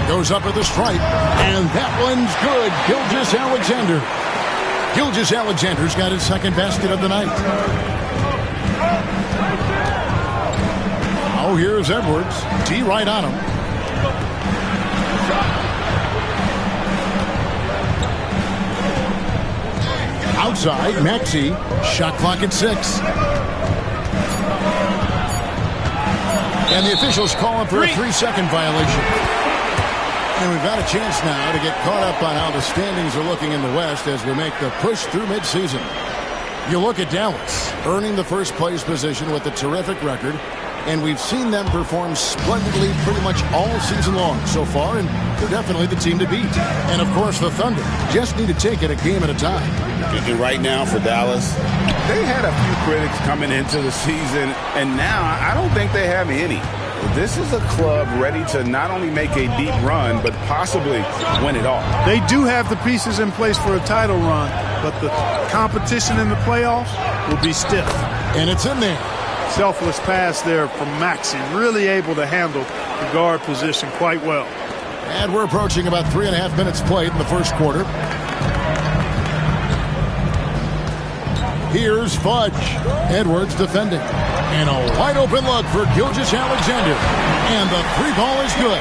Goes up at the stripe, and that one's good. Gilgeous-Alexander. Gilgeous-Alexander's got his second basket of the night. Oh, here's Edwards. T right on him. Outside, Maxey. Shot clock at 6. And the officials calling for a 3-second violation. And we've got a chance now to get caught up on how the standings are looking in the West as we make the push through midseason. You look at Dallas, earning the first place position with a terrific record, and we've seen them perform splendidly pretty much all season long so far, and they're definitely the team to beat. And, of course, the Thunder just need to take it a game at a time. And right now for Dallas, they had a few critics coming into the season, and now I don't think they have any. This is a club ready to not only make a deep run, but possibly win it all. They do have the pieces in place for a title run, but the competition in the playoffs will be stiff. And it's in there. Selfless pass there from Maxey, really able to handle the guard position quite well. And we're approaching about 3.5 minutes played in the first quarter. Here's Fudge. Edwards defending. And a wide open look for Gilgeous-Alexander. And the 3 ball is good.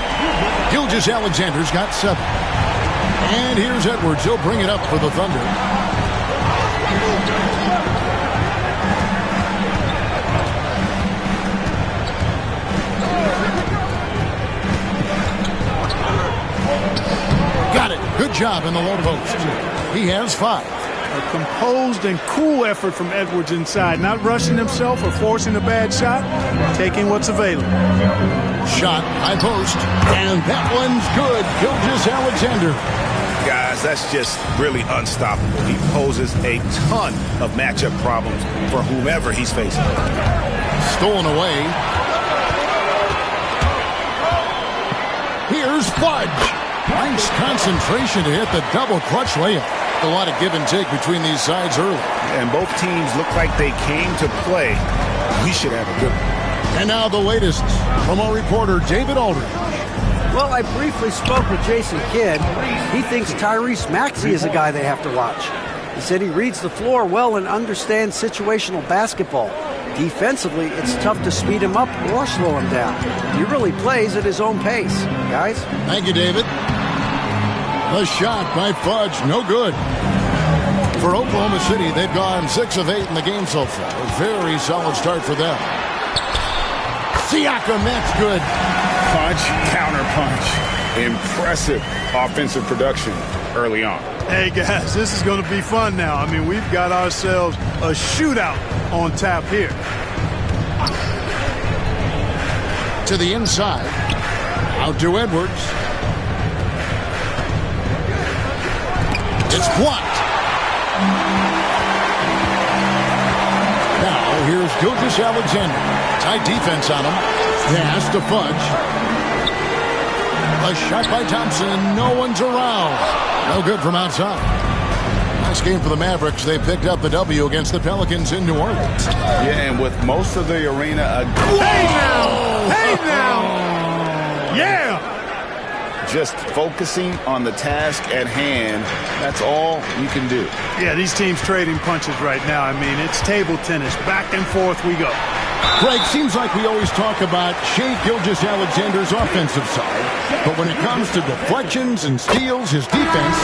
Gilgeous-Alexander's got 7. And here's Edwards. He'll bring it up for the Thunder. Got it. Good job in the low post. He has 5. A composed and cool effort from Edwards inside, not rushing himself or forcing a bad shot, taking what's available. Shot, high post, and that one's good. Gilgeous-Alexander. Guys, that's just really unstoppable. He poses a ton of matchup problems for whomever he's facing. Stolen away. Here's Fudge. Nice concentration to hit the double clutch layup. A lot of give and take between these sides early. And both teams look like they came to play. We should have a good one. And now the latest from our reporter, David Aldridge. Well, I briefly spoke with Jason Kidd. He thinks Tyrese Maxey is a guy they have to watch. He said he reads the floor well and understands situational basketball. Defensively, it's tough to speed him up or slow him down. He really plays at his own pace. Guys? Thank you, David. The shot by Fudge, no good. For Oklahoma City, they've gone 6 of 8 in the game so far. A very solid start for them. Siakam, that's good. Punch, counter punch. Impressive offensive production early on. Hey, guys, this is going to be fun now. I mean, we've got ourselves a shootout on tap here. To the inside. Out to Edwards. It's blocked. Now, here's Gilgeous-Alexander. Tight defense on him. Pass to Fudge. A shot by Thompson. No one's around. No good from outside. Nice game for the Mavericks. They picked up the W against the Pelicans in New Orleans. Yeah, and with most of the arena... Hey now! Hey now! Yeah! Just focusing on the task at hand, that's all you can do. Yeah, these teams trading punches right now. I mean, it's table tennis. Back and forth we go. Greg, seems like we always talk about Shai Gilgeous-Alexander's offensive side, but when it comes to deflections and steals, his defense,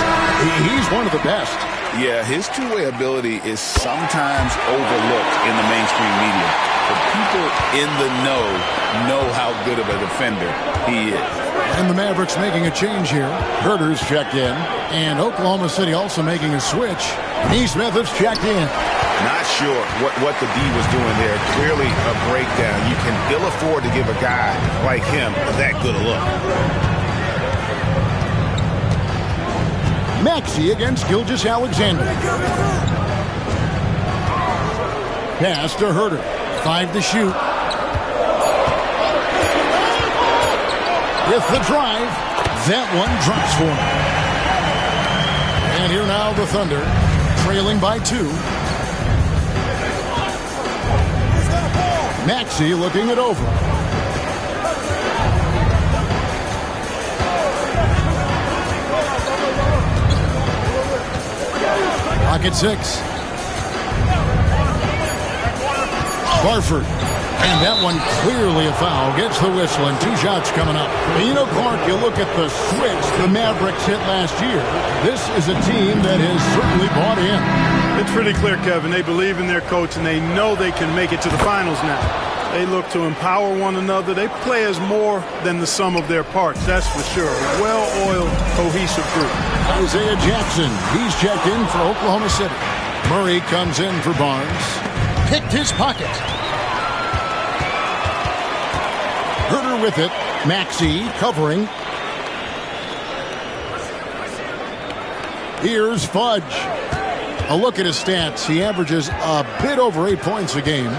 he's one of the best. Yeah, his two-way ability is sometimes overlooked in the mainstream media. But people in the know how good of a defender he is. And the Mavericks making a change here. Herter's checked in. And Oklahoma City also making a switch. Neesmith has checked in. Not sure what the D was doing there. Clearly a breakdown. You can ill afford to give a guy like him that good a look. Maxey against Gilgeous-Alexander. Pass to Herter. 5 to shoot. With the drive, that one drops for him. And here now the Thunder, trailing by 2. Maxey looking it over. at 6. Barford. And that one clearly a foul. Gets the whistle and 2 shots coming up. And you know, Clark, you look at the switch the Mavericks hit last year. This is a team that has certainly bought in. It's pretty clear, Kevin. They believe in their coach, and they know they can make it to the finals now. They look to empower one another. They play as more than the sum of their parts, that's for sure. A well-oiled, cohesive group. Isaiah Jackson, he's checked in for Oklahoma City. Murray comes in for Barnes. Picked his pocket. Herter with it. Maxey covering. Here's Fudge. A look at his stats. He averages a bit over 8 points a game.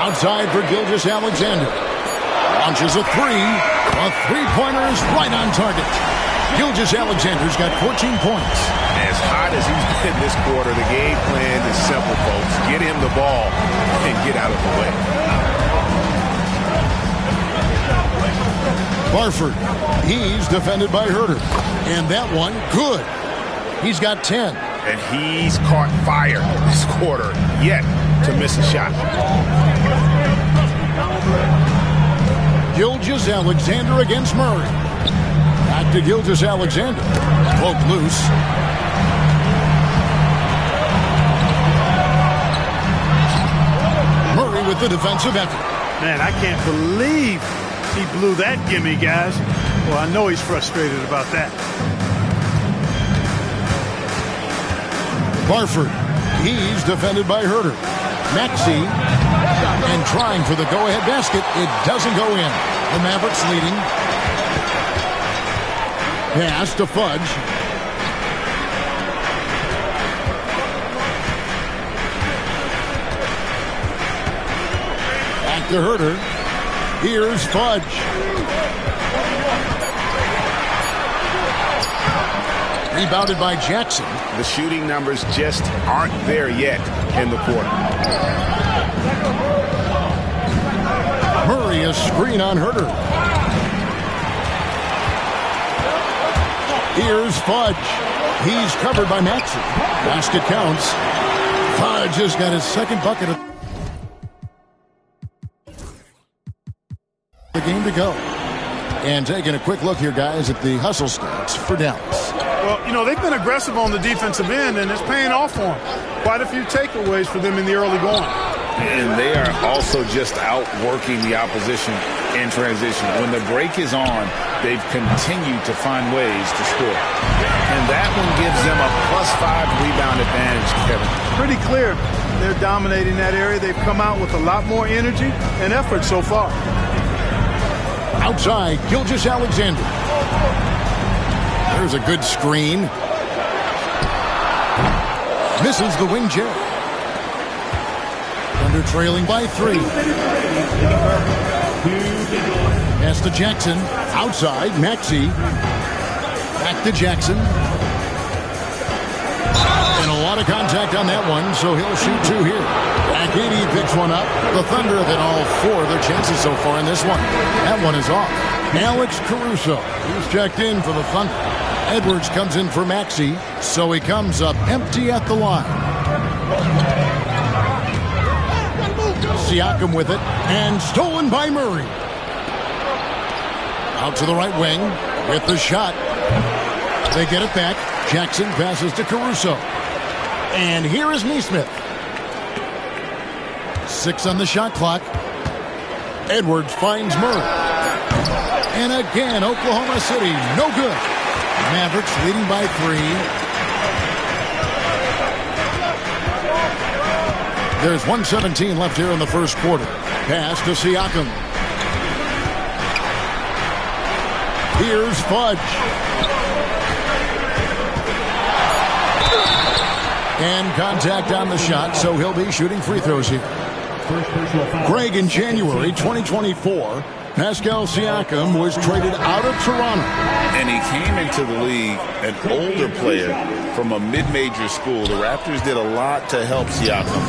Outside for Gilgeous-Alexander. Launches a 3. A three-pointer is right on target. Gilgeous-Alexander's got 14 points. As hot as he's been this quarter, the game plan is simple, folks. Get him the ball and get out of the way. Barford, he's defended by Herter. And that one, good. He's got 10. And he's caught fire this quarter, yet to miss a shot. Gilgeous-Alexander against Murray. Back to Gilgeous-Alexander. Poked loose. Murray with the defensive effort. Man, I can't believe he blew that gimme, guys. Well, I know he's frustrated about that. Barford, he's defended by Herter. Maxey, and trying for the go-ahead basket. It doesn't go in. The Mavericks leading. Pass to Fudge. Back to Herter. Here's Fudge. Rebounded by Jackson. The shooting numbers just aren't there yet in the quarter. Murray, a screen on Herter. Here's Fudge. He's covered by Maxey. Basket counts. Fudge has got his second bucket of the game to go. And taking a quick look here, guys, at the hustle stats for Dallas. Well, you know, they've been aggressive on the defensive end, and it's paying off for them. Quite a few takeaways for them in the early going. And they are also just outworking the opposition in transition. When the break is on, they've continued to find ways to score. And that one gives them a +5 rebound advantage, Kevin. Pretty clear they're dominating that area. They've come out with a lot more energy and effort so far. Outside, Gilgeous-Alexander. There's a good screen. Misses the wing J. Thunder trailing by 3. Pass to Jackson. Outside, Maxey. Back to Jackson. And a lot of contact on that one, so he'll shoot 2 here. Back in, he picks one up. The Thunder have hit all 4 of their chances so far in this one. That one is off. Alex Caruso, he's checked in for the Thunder. Edwards comes in for Maxey, so he comes up empty at the line. Siakam with it, and stolen by Murray. Out to the right wing with the shot. They get it back. Jackson passes to Caruso. And here is Nesmith. 6 on the shot clock. Edwards finds Murray. And again, Oklahoma City, no good. Mavericks leading by 3. There's 1:17 left here in the first quarter. Pass to Siakam. Here's Fudge. And contact on the shot, so he'll be shooting free throws here. Greg, in January 2024, Pascal Siakam was traded out of Toronto. And he came into the league an older player from a mid-major school. The Raptors did a lot to help Siakam,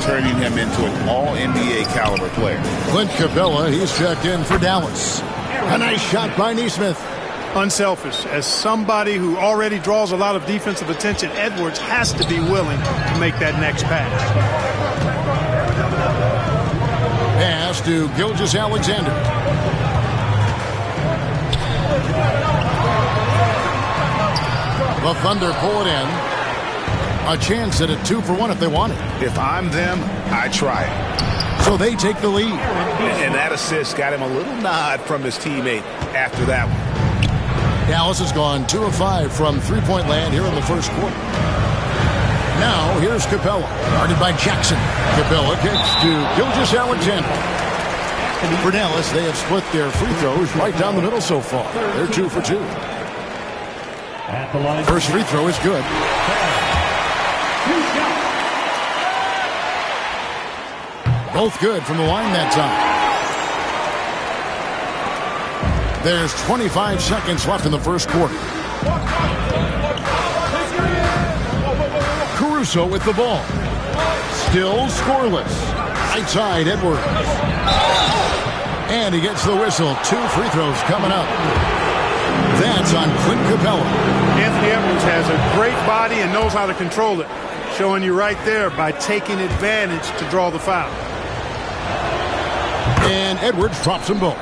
turning him into an all-NBA caliber player. Clint Capella, he's checked in for Dallas. A nice shot by Nesmith. unselfish. As somebody who already draws a lot of defensive attention, Edwards has to be willing to make that next pass. Pass to Gilgeous-Alexander. The Thunder pull it in. A chance at a 2-for-1 if they want it. If I'm them, I try it. So they take the lead. And that assist got him a little nod from his teammate after that one. Dallas has gone 2 of 5 from three-point land here in the first quarter. Now, here's Capella, guarded by Jackson. Capella kicks to Gilgeous-Alexander. For Dallas, they have split their free throws right down the middle so far. They're 2 for 2. First free throw is good. Both good from the line that time. There's 25 seconds left in the first quarter. Caruso with the ball. Still scoreless. Right side, Edwards. And he gets the whistle. 2 free throws coming up. That's on Clint Capella. Anthony Edwards has a great body and knows how to control it. Showing you right there by taking advantage to draw the foul. And Edwards drops them both.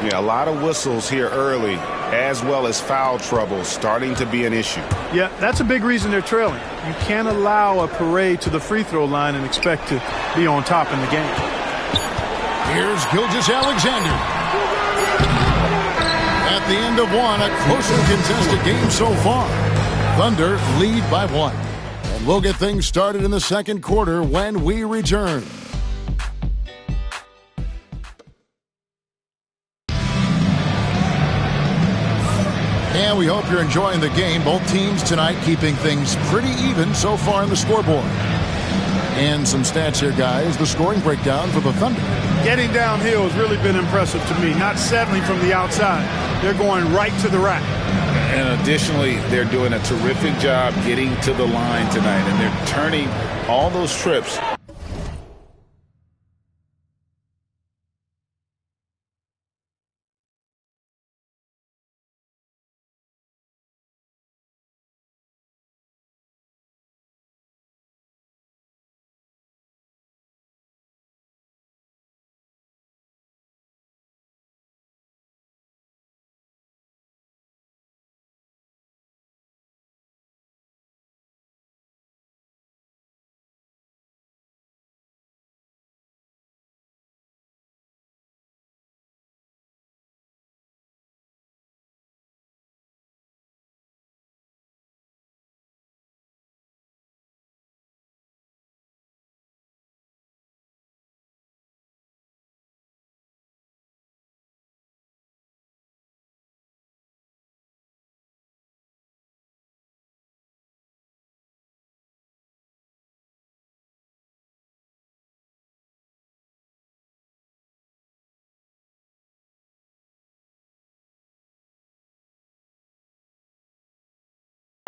Yeah, a lot of whistles here early, as well as foul trouble starting to be an issue. Yeah, that's a big reason they're trailing. You can't allow a parade to the free throw line and expect to be on top in the game. Here's Gilgeous-Alexander. At the end of one, a closely contested game so far. Thunder lead by 1. And we'll get things started in the second quarter when we return. And we hope you're enjoying the game. Both teams tonight keeping things pretty even so far on the scoreboard. And some stats here, guys. The scoring breakdown for the Thunder. Getting downhill has really been impressive to me. Not settling from the outside. They're going right to the rack. And additionally, they're doing a terrific job getting to the line tonight. And they're turning all those trips.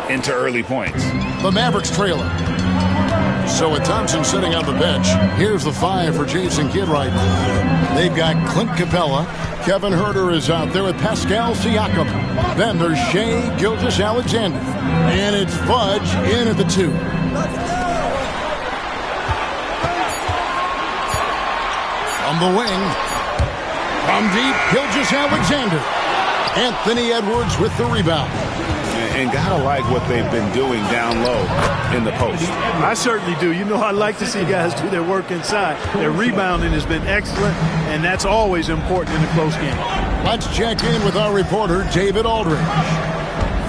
Into early points. The Mavericks trailing. So with Thompson sitting on the bench, here's the 5 for Jason Kidd right now. They've got Clint Capella. Kevin Huerter is out there with Pascal Siakam. Then there's Shai Gilgeous-Alexander. And it's Fudge in at the 2. From the wing. From deep, Gilgeous-Alexander. Anthony Edwards with the rebound. And gotta like what they've been doing down low in the post. I certainly do. You know, I like to see guys do their work inside. Their rebounding has been excellent, and that's always important in a close game. Let's check in with our reporter, David Aldridge.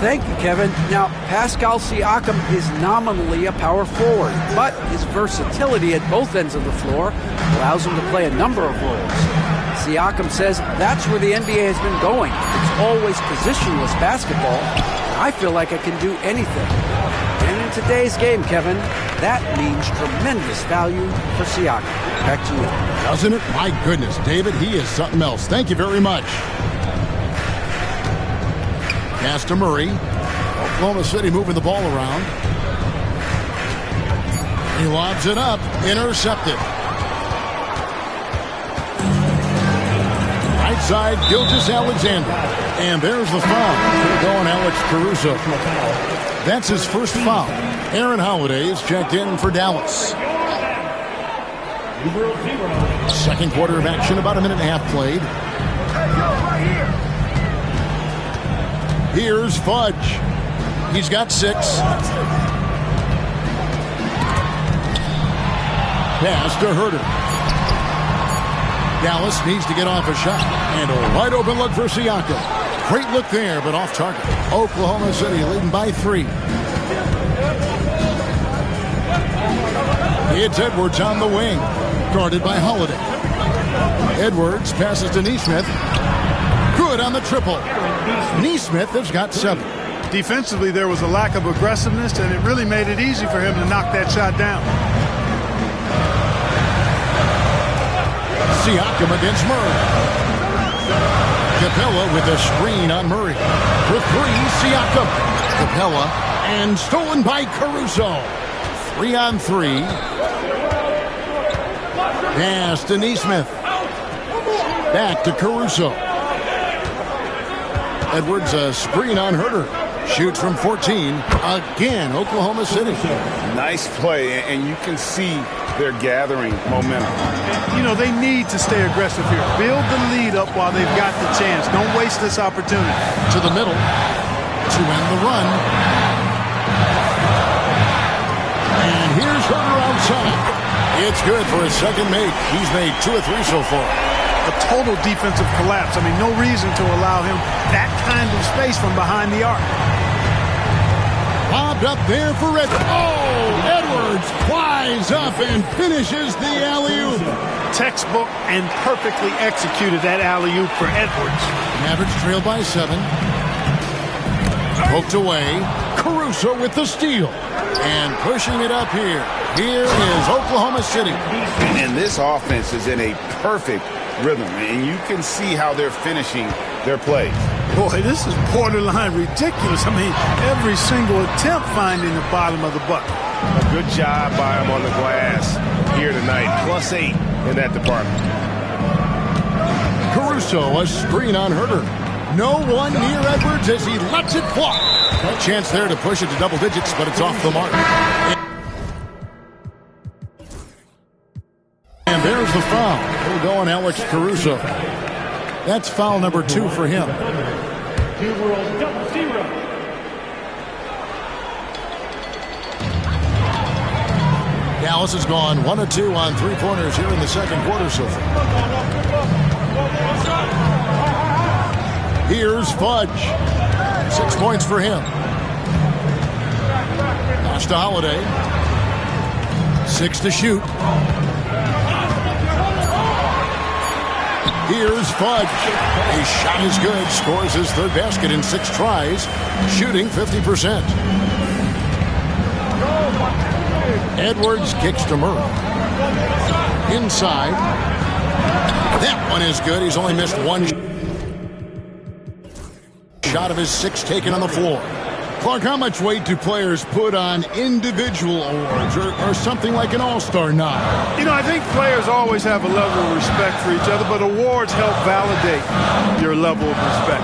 Thank you, Kevin. Now, Pascal Siakam is nominally a power forward, but his versatility at both ends of the floor allows him to play a number of roles. Siakam says that's where the NBA has been going. It's always positionless basketball. I feel like I can do anything. And in today's game, Kevin, that means tremendous value for Siakam. Back to you. Doesn't it? My goodness, David, he is something else. Thank you very much. Pass to Murray. Oklahoma City moving the ball around. He lobs it up. Intercepted. Right side, Gilgeous-Alexander. And there's the foul. Going Alex Caruso. That's his first foul. Aaron Holiday is checked in for Dallas. Second quarter of action, about a minute and a half played. Here's Fudge. He's got 6. Pass to Herter. Dallas needs to get off a shot. And a wide open look for Siakam. Great look there, but off target. Oklahoma City leading by 3. It's Edwards on the wing. Guarded by Holiday. Edwards passes to Nesmith. Good on the triple. Nesmith has got 7. Defensively, there was a lack of aggressiveness, and it really made it easy for him to knock that shot down. Siakam against Murray. Capella with a screen on Murray. For 3, Siakam. Capella, and stolen by Caruso. 3-on-3. Pass to Nesmith. Back to Caruso. Edwards, a screen on Herter. Shoots from 14. Again, Oklahoma City. Nice play, and you can see they're gathering momentum. You know, they need to stay aggressive here. Build the lead up while they've got the chance. Don't waste this opportunity. To the middle to end the run. And here's Herter outside. It's good for his second make. He's made 2 of 3 so far. A total defensive collapse. I mean, no reason to allow him that kind of space from behind the arc. Lobbed up there for Edwards. Oh, Edwards flies up and finishes the alley-oop. Textbook and perfectly executed that alley-oop for Edwards. Mavericks trail by 7. Poked away. Caruso with the steal. And pushing it up here. Here is Oklahoma City. And this offense is in a perfect rhythm, and you can see how they're finishing their plays. Boy, this is borderline ridiculous. I mean, every single attempt finding the bottom of the bucket. A good job by him on the glass here tonight. +8 in that department. Caruso, a screen on Herter. No one near Edwards as he lets it fly. A chance there to push it to double digits, but it's off the mark. And there's the foul. We'll go on Alex Caruso. That's foul number 2 for him. Dallas has gone 1 of 2 on 3-pointers here in the second quarter so far. Here's Fudge. 6 points for him. Pass to Holiday. 6 to shoot. Here's Fudge. His shot is good. Scores his 3rd basket in 6 tries. Shooting 50%. Edwards kicks to Murray. Inside. That one is good. He's only missed 1 shot of his 6 taken on the floor. Clark, how much weight do players put on individual awards or something like an all-star nod? You know, I think players always have a level of respect for each other, but awards help validate your level of respect.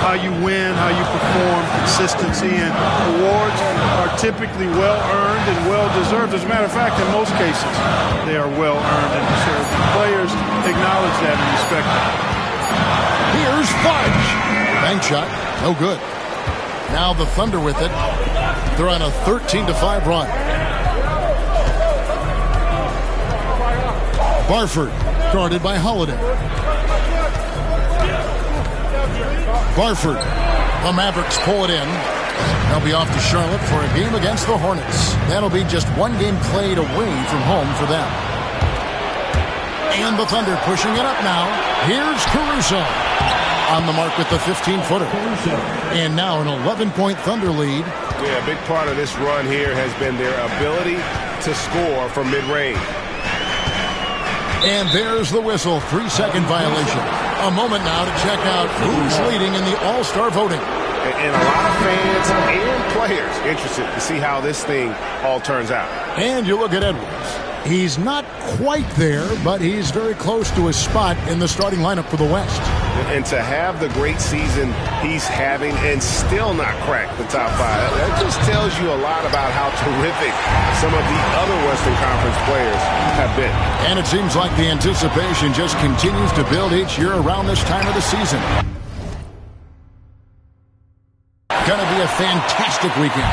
How you win, how you perform, consistency, and awards are typically well-earned and well-deserved. As a matter of fact, in most cases, they are well-earned and deserved. Players acknowledge that and respect that. Here's Fudge. Bank shot, no good. Now the Thunder with it. They're on a 13-5 run. Barford, guarded by Holiday. Barford. The Mavericks pull it in. They'll be off to Charlotte for a game against the Hornets. That'll be just 1 game played away from home for them. And the Thunder pushing it up now. Here's Caruso. On the mark with the 15-footer. And now an 11-point Thunder lead. Yeah, a big part of this run here has been their ability to score from mid-range. And there's the whistle. 3-second violation. A moment now to check out who's leading in the All-Star voting. And a lot of fans and players interested to see how this thing all turns out. And you look at Edwards. He's not quite there, but he's very close to his spot in the starting lineup for the West. And to have the great season he's having and still not crack the top 5, that just tells you a lot about how terrific some of the other Western Conference players have been. And it seems like the anticipation just continues to build each year around this time of the season. Going to be a fantastic weekend.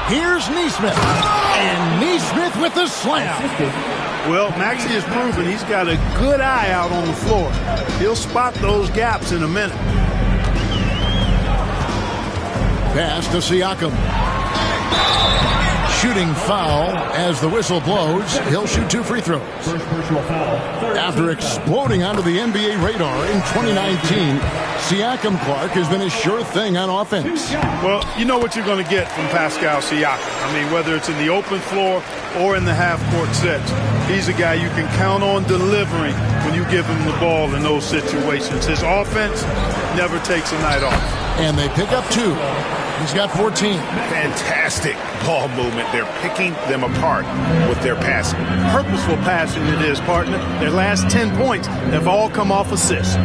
Here's Neesmith. And Neesmith with the slam. Well, Maxey has proven he's got a good eye out on the floor. He'll spot those gaps in a minute. Pass to Siakam. Shooting foul as the whistle blows. He'll shoot 2 free throws. After exploding onto the NBA radar in 2019, Siakam Clark has been a sure thing on offense. Well, you know what you're going to get from Pascal Siakam. I mean, whether it's in the open floor or in the half-court sets, he's a guy you can count on delivering when you give him the ball in those situations. His offense never takes a night off. And they pick up 2. He's got 14. Fantastic ball movement. They're picking them apart with their passing. Purposeful passing it is, partner. Their last 10 points have all come off assists.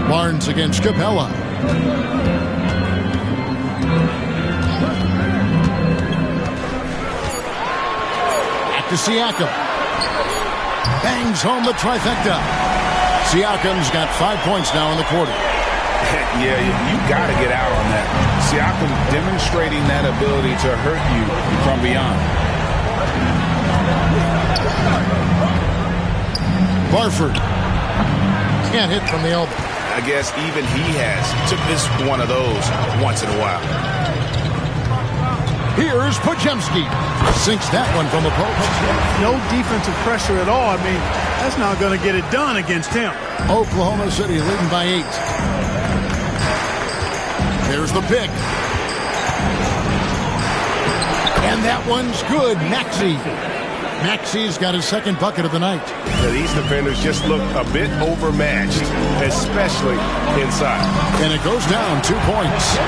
Barnes against Capella. Back to Siakam. Bangs home the trifecta. Siakam's got 5 points now in the quarter. Yeah, you got to get out on that. Siakam demonstrating that ability to hurt you from beyond. Barford can't hit from the elbow. I guess even he has to miss one of those once in a while. Here's Podziemski. Sinks that one from the post. No defensive pressure at all. I mean, that's not going to get it done against him. Oklahoma City leading by 8. There's the pick. And that one's good. Maxey's got his second bucket of the night. Yeah, these defenders just look a bit overmatched, especially inside. And it goes down 2 points.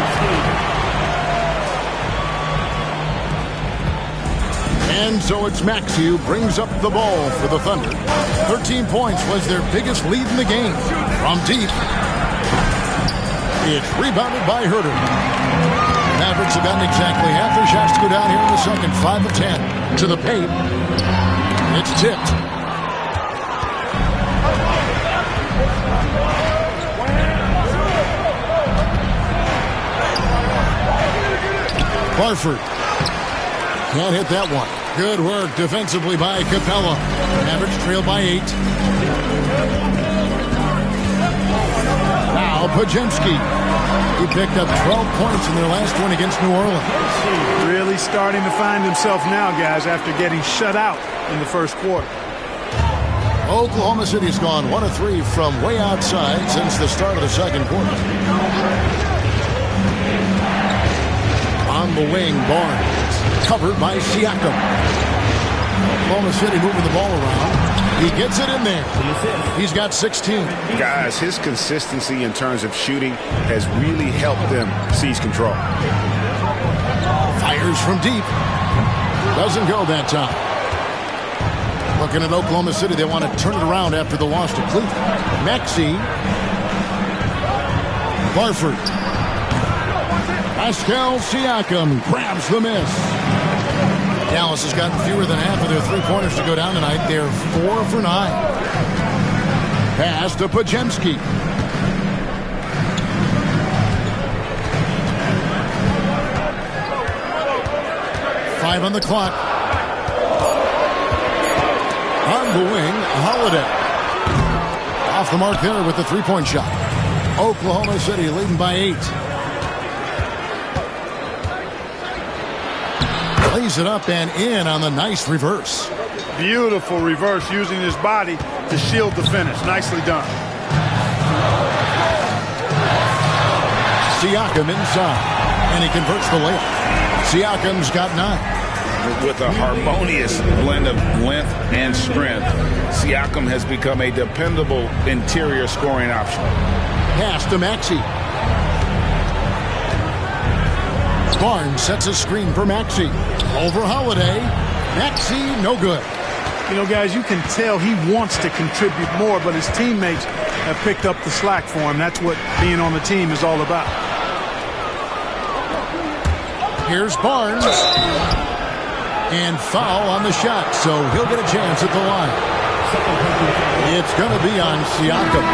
And so it's Maxey who brings up the ball for the Thunder. 13 points was their biggest lead in the game. From deep. It's rebounded by Herter. Mavericks have gotten exactly half their shots to go down here in the second. 5 of 10 to the paint. It's tipped. Barford can't hit that one. Good work defensively by Capella. Mavericks trail by 8. Now Podziemski. He picked up 12 points in their last one against New Orleans. Really starting to find himself now, guys, after getting shut out in the first quarter. Oklahoma City's gone 1 of 3 from way outside since the start of the second quarter. On the wing, Barnes. Covered by Siakam. Oklahoma City moving the ball around. He gets it in there. He's got 16. Guys, his consistency in terms of shooting has really helped them seize control. Fires from deep. Doesn't go that time. Looking at Oklahoma City, they want to turn it around after the loss to Cleveland. Maxey. Barford. Pascal Siakam grabs the miss. Dallas has gotten fewer than half of their three-pointers to go down tonight. They're 4 for 9. Pass to Podziemski. Five on the clock. On the wing, Holiday. Off the mark there with the three-point shot. Oklahoma City leading by 8. Lays it up and in on the nice reverse. Beautiful reverse using his body to shield the finish. Nicely done. Siakam inside. And he converts the layup. Siakam's got 9. With a harmonious blend of length and strength, Siakam has become a dependable interior scoring option. Pass to Maxey. Barnes sets a screen for Maxey. Over Holiday. Maxey, no good. You know, guys, you can tell he wants to contribute more, but his teammates have picked up the slack for him. That's what being on the team is all about. Here's Barnes. And foul on the shot, so he'll get a chance at the line. It's going to be on Siakam.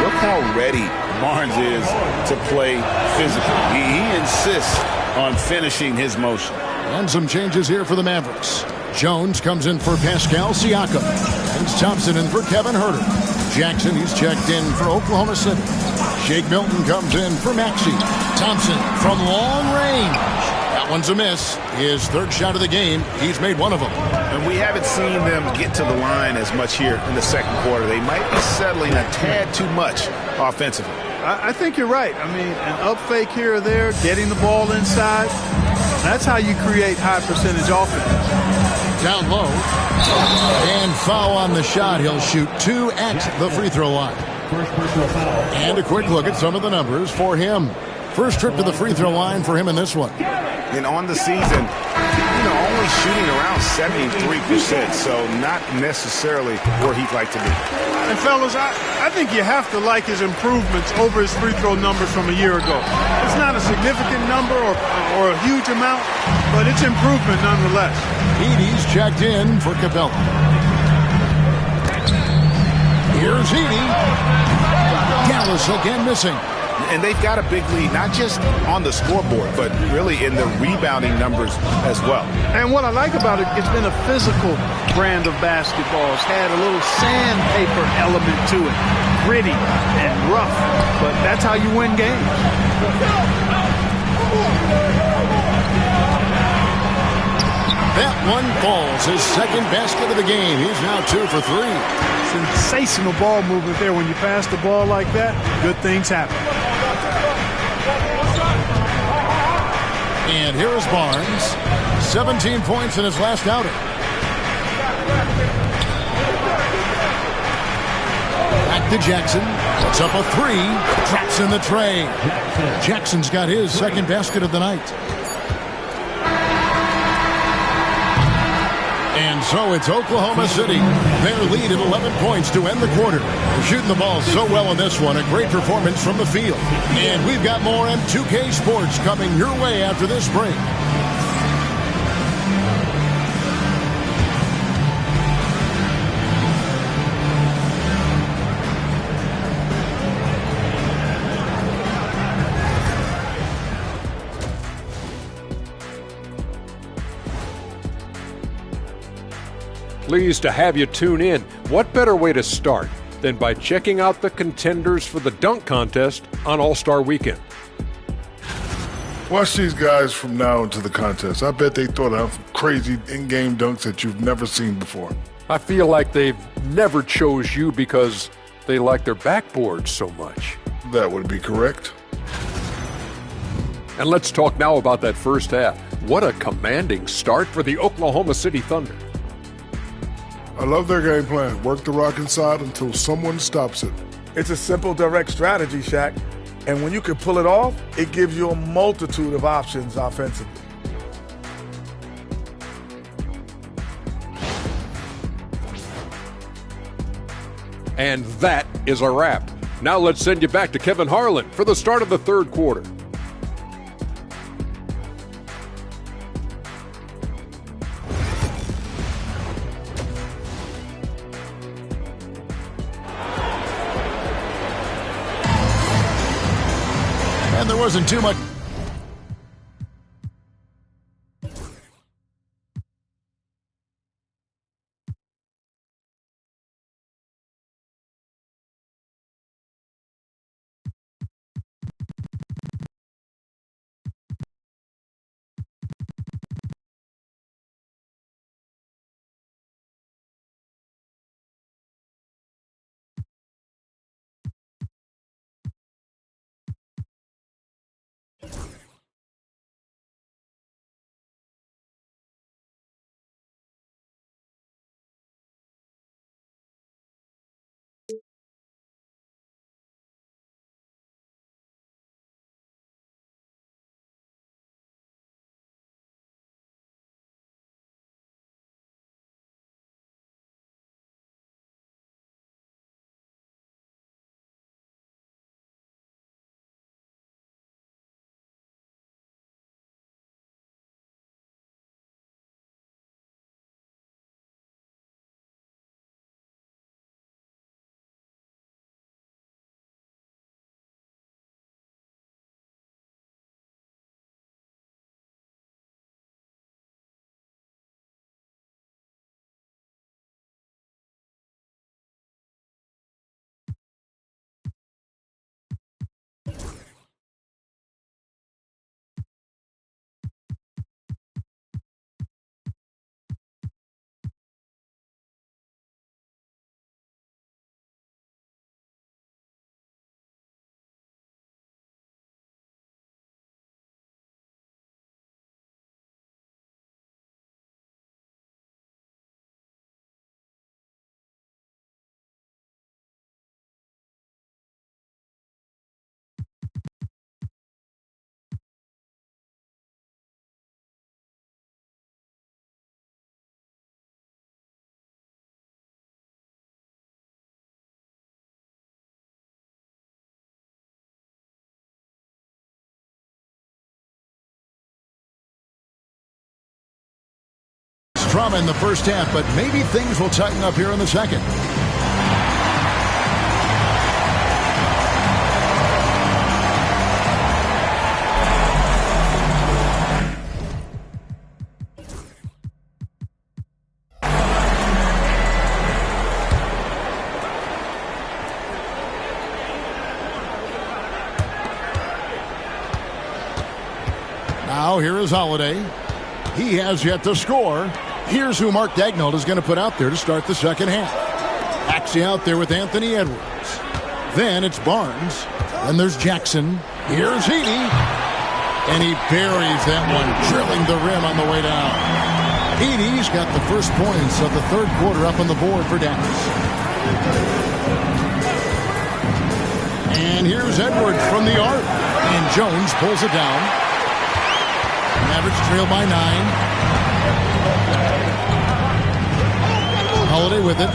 Look how ready Barnes is to play physical. He insists on finishing his motion. And some changes here for the Mavericks. Jones comes in for Pascal Siakam. And Thompson in for Kevin Huerter. Jackson, he's checked in for Oklahoma City. Shake Milton comes in for Maxey. Thompson from long range. That one's a miss. His third shot of the game. He's made one of them. And we haven't seen them get to the line as much here in the second quarter. They might be settling a tad too much offensively. I think you're right. I mean, an up fake here or there, getting the ball inside, that's how you create high percentage offense. Down low. And foul on the shot. He'll shoot 2 at the free throw line. And a quick look at some of the numbers for him. First trip to the free throw line for him in this one. And on the season, only shooting around 73%, so not necessarily where he'd like to be. And fellas, I think you have to like his improvements over his free throw numbers from a year ago. It's not a significant number or a huge amount, but it's improvement nonetheless. Edey's checked in for Capella. Here's Edey. Dallas again missing. And they've got a big lead, not just on the scoreboard, but really in the rebounding numbers as well. And what I like about it, it's been a physical brand of basketball. It's had a little sandpaper element to it. Gritty and rough, but that's how you win games. That one falls. His second basket of the game. He's now 2 for 3. Sensational ball movement there. When you pass the ball like that, good things happen. And here is Barnes. 17 points in his last outing. Back to Jackson. Puts up a 3. Traps in the tray. Jackson's got his second basket of the night. And so it's Oklahoma City. Their lead at 11 points to end the quarter. They're shooting the ball so well in this one. A great performance from the field. And we've got more M2K Sports coming your way after this break. Pleased to have you tune in. What better way to start than by checking out the contenders for the dunk contest on All-Star Weekend? Watch these guys from now into the contest. I bet they thought of crazy in-game dunks that you've never seen before. I feel like they've never chose you because they like their backboards so much. That would be correct. And let's talk now about that first half. What a commanding start for the Oklahoma City Thunder. I love their game plan. Work the rock inside until someone stops it. It's a simple, direct strategy, Shaq. And when you can pull it off, it gives you a multitude of options offensively. And that is a wrap. Now let's send you back to Kevin Harlan for the start of the third quarter. And there wasn't too much. drama in the first half, but maybe things will tighten up here in the second. Now here is Holiday. He has yet to score. Here's who Mark Daigneault is going to put out there to start the second half. Maxey out there with Anthony Edwards. Then it's Barnes. Then there's Jackson. Here's Heaney. And he buries that one, drilling the rim on the way down. Heaney's got the first points of the third quarter up on the board for Dallas. And here's Edwards from the arc. And Jones pulls it down. Mavericks trail by 9. Holiday with it.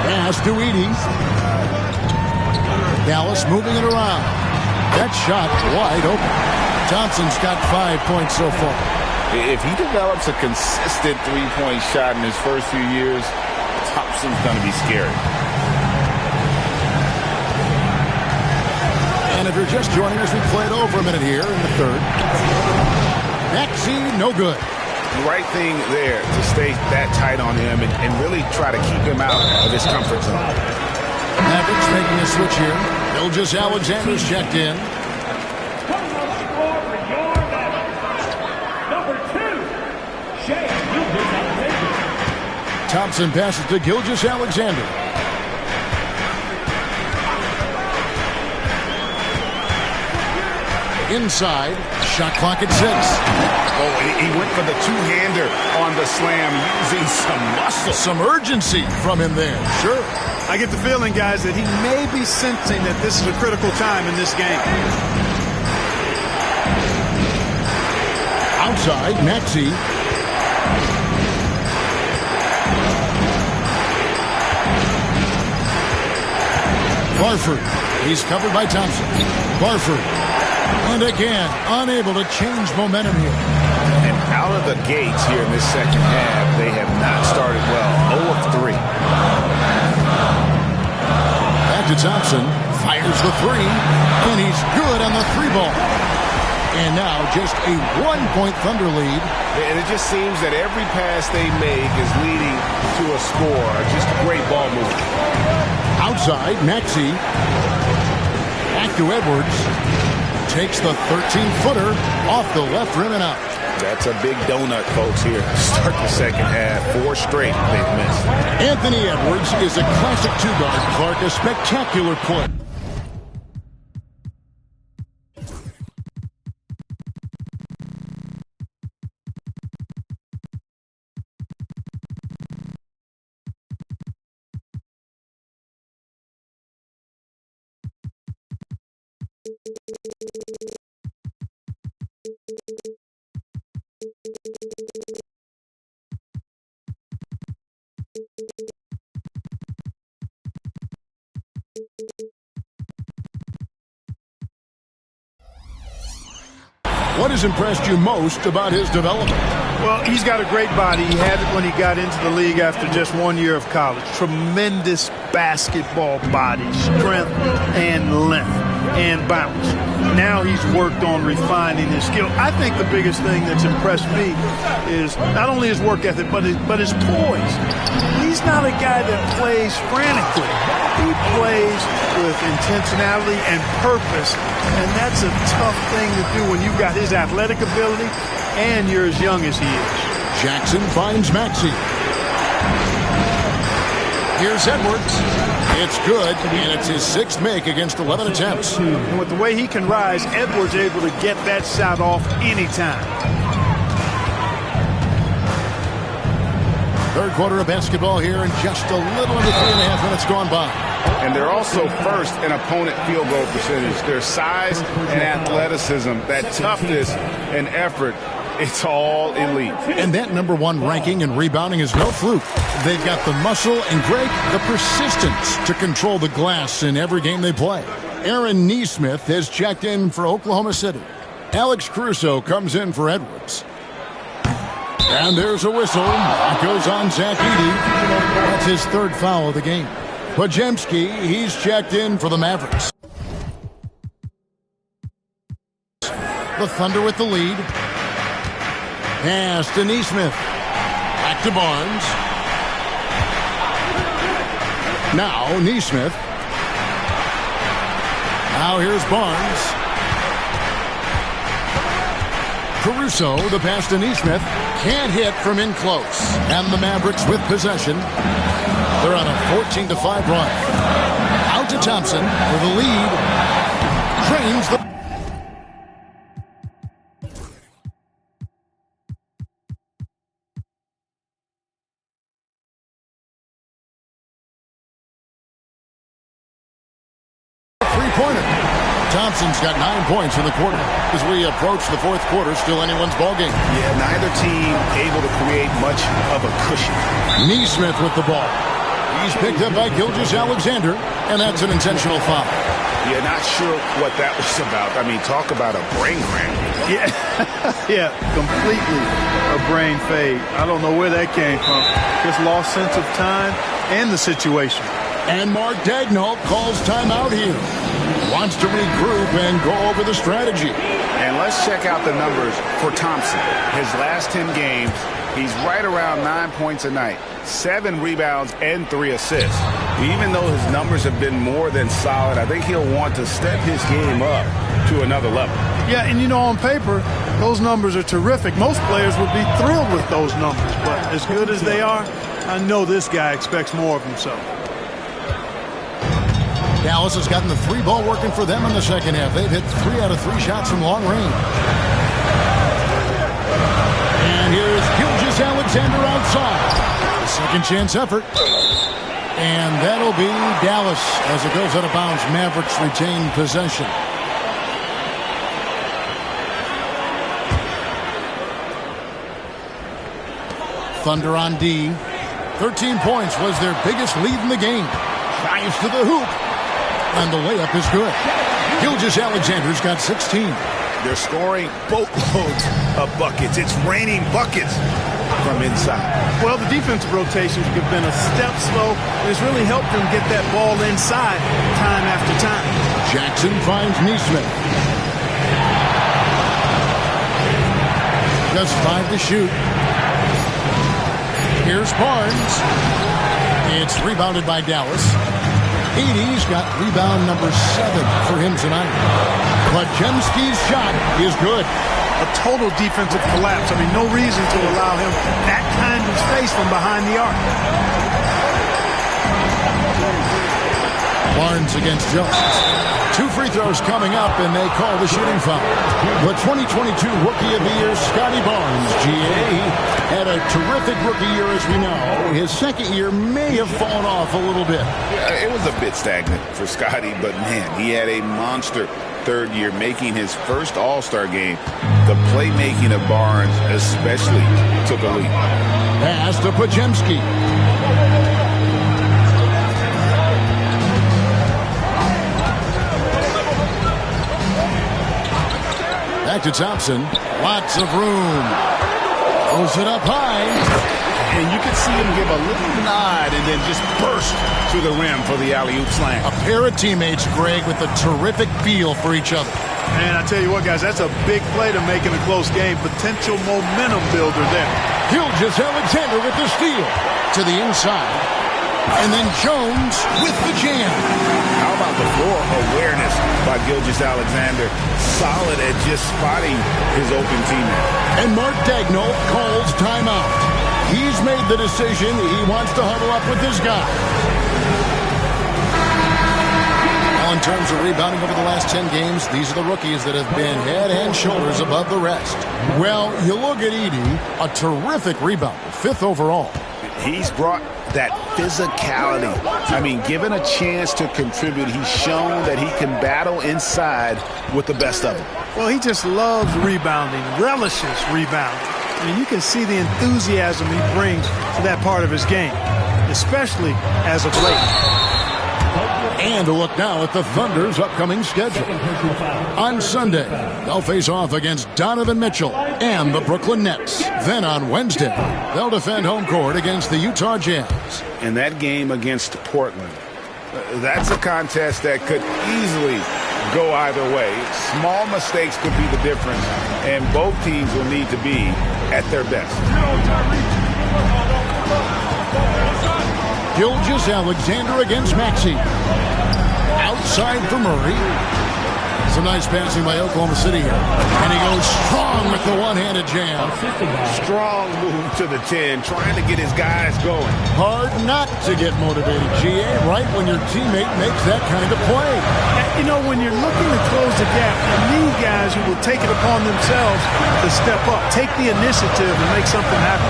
Pass to Edey. Dallas moving it around. That shot wide open. Thompson's got 5 points so far. If he develops a consistent three-point shot in his first few years, Thompson's going to be scary. And if you're just joining us, we played over a minute here in the third. Maxey, no good. The right thing there to stay that tight on him and really try to keep him out of his comfort zone. Mavericks making a switch here. Gilgeous-Alexander's checked in. Thompson passes to Gilgeous-Alexander. Inside, shot clock at 6. Oh, he went for the two-hander on the slam using some muscle. Some urgency from him there. Sure. I get the feeling, guys, that he may be sensing that this is a critical time in this game. Outside, Maxey. Barford. He's covered by Thompson. Barford. And again, unable to change momentum here. And out of the gates here in this second half, they have not started well. 0 of 3. Back to Thompson. Fires the three. And he's good on the 3-ball. And now just a 1-point Thunder lead. And it just seems that every pass they make is leading to a score. Just great ball movement. Outside, Maxey. Back to Edwards. Takes the 13-footer off the left rim and out. That's a big donut, folks, here to start the second half. 4 straight they've missed. Anthony Edwards is a classic two-guard. Clark, a spectacular play. What has impressed you most about his development? Well, he's got a great body. He had it when he got into the league after just 1 year of college. Tremendous basketball body, strength and length and bounce. Now he's worked on refining his skill. I think the biggest thing that's impressed me is not only his work ethic, but his poise. He's not a guy that plays frantically. He plays with intentionality and purpose, and that's a tough thing to do when you've got his athletic ability and you're as young as he is. Jackson finds Maxey. Here's Edwards. It's good, and it's his 6th make against 11 attempts. And with the way he can rise, Edwards able to get that shot off anytime. Third quarter of basketball here, and just a little under 3.5 minutes gone by. And they're also first in opponent field goal percentage. Their size and athleticism, that toughness and effort, it's all elite. And that #1 ranking and rebounding is no fluke. They've got the muscle and, Greg, the persistence to control the glass in every game they play. Aaron Nesmith has checked in for Oklahoma City. Alex Caruso comes in for Edwards. And there's a whistle. It goes on Zach Edey. That's his third foul of the game. Podziemski, he's checked in for the Mavericks. The Thunder with the lead. Pass to Nesmith. Back to Barnes. Now Nesmith. Now here's Barnes. Caruso, the pass to Nesmith. Can't hit from in close. And the Mavericks with possession. They're on a 14-5 run. Out to Thompson for the lead. Trains the... three-pointer. Thompson's got 9 points in the quarter. As we approach the fourth quarter, still anyone's ballgame. Yeah, neither team able to create much of a cushion. Nesmith with the ball. He's picked up by Gilgeous-Alexander, and that's an intentional foul. Yeah, not sure what that was about. I mean, talk about a brain cramp. Yeah, yeah, completely a brain fade. I don't know where that came from. Just lost sense of time and the situation. And Mark Daigneault calls timeout here. Wants to regroup and go over the strategy. And let's check out the numbers for Thompson. His last 10 games, he's right around 9 points a night, 7 rebounds, and 3 assists. Even though his numbers have been more than solid, I think he'll want to step his game up to another level. Yeah, and you know, on paper, those numbers are terrific. Most players would be thrilled with those numbers, but as good as they are, I know this guy expects more of himself. Dallas has gotten the three ball working for them in the second half. They've hit 3 out of 3 shots from long range. And here's Gilgeous-Alexander outside. A second chance effort. And that'll be Dallas as it goes out of bounds. Mavericks retain possession. Thunder on D. 13 points was their biggest lead in the game. Drives to the hoop. And the layup is good. Gilgeous-Alexander's got 16. They're scoring boatloads of buckets. It's raining buckets from inside. Well, the defensive rotations have been a step slow. It's really helped them get that ball inside time after time. Jackson finds Nesmith. Just 5 to shoot. Here's Barnes. It's rebounded by Dallas. Edey's got rebound number 7 for him tonight. Podziemski's shot is good. A total defensive collapse. I mean, no reason to allow him that kind of space from behind the arc. Barnes against Jones. 2 free throws coming up, and they call the shooting foul. The 2022 Rookie of the Year, Scotty Barnes, GA, had a terrific rookie year, as we know. His second year may have fallen off a little bit. Yeah, it was a bit stagnant for Scotty, but man, he had a monster third year, making his first All-Star game. The playmaking of Barnes especially took a leap. Pass to Podziemski. Back to Thompson. Lots of room. Throws it up high. And you can see him give a little nod and then just burst to the rim for the alley-oop slam. A pair of teammates, Greg, with a terrific feel for each other. And I tell you what, guys, that's a big play to make in a close game. Potential momentum builder there. Gilgeous-Alexander with the steal. To the inside. And then Jones with the jam. How about the floor awareness by Gilgeous-Alexander? Solid at just spotting his open teammate. And Mark Daigneault calls timeout. He's made the decision. He wants to huddle up with this guy. Now, in terms of rebounding over the last 10 games, these are the rookies that have been head and shoulders above the rest. Well, you look at Edey, a terrific rebounder, 5th overall. He's brought that physicality. I mean, given a chance to contribute, he's shown that he can battle inside with the best of them. Well, he just loves rebounding, relishes rebounding. I mean, you can see the enthusiasm he brings to that part of his game, especially as of late. And a look now at the Thunder's upcoming schedule. On Sunday, they'll face off against Donovan Mitchell and the Brooklyn Nets. Then on Wednesday, they'll defend home court against the Utah Jazz. And that game against Portland, that's a contest that could easily go either way. Small mistakes could be the difference, and both teams will need to be at their best. Gilgeous-Alexander against Maxey. Outside for Murray. Some nice passing by Oklahoma City here. And he goes strong with the one-handed jam. Strong move to the 10, trying to get his guys going. Hard not to get motivated, GA, right when your teammate makes that kind of play. You know, when you're looking to close the gap, you need guys who will take it upon themselves to step up, take the initiative, and make something happen.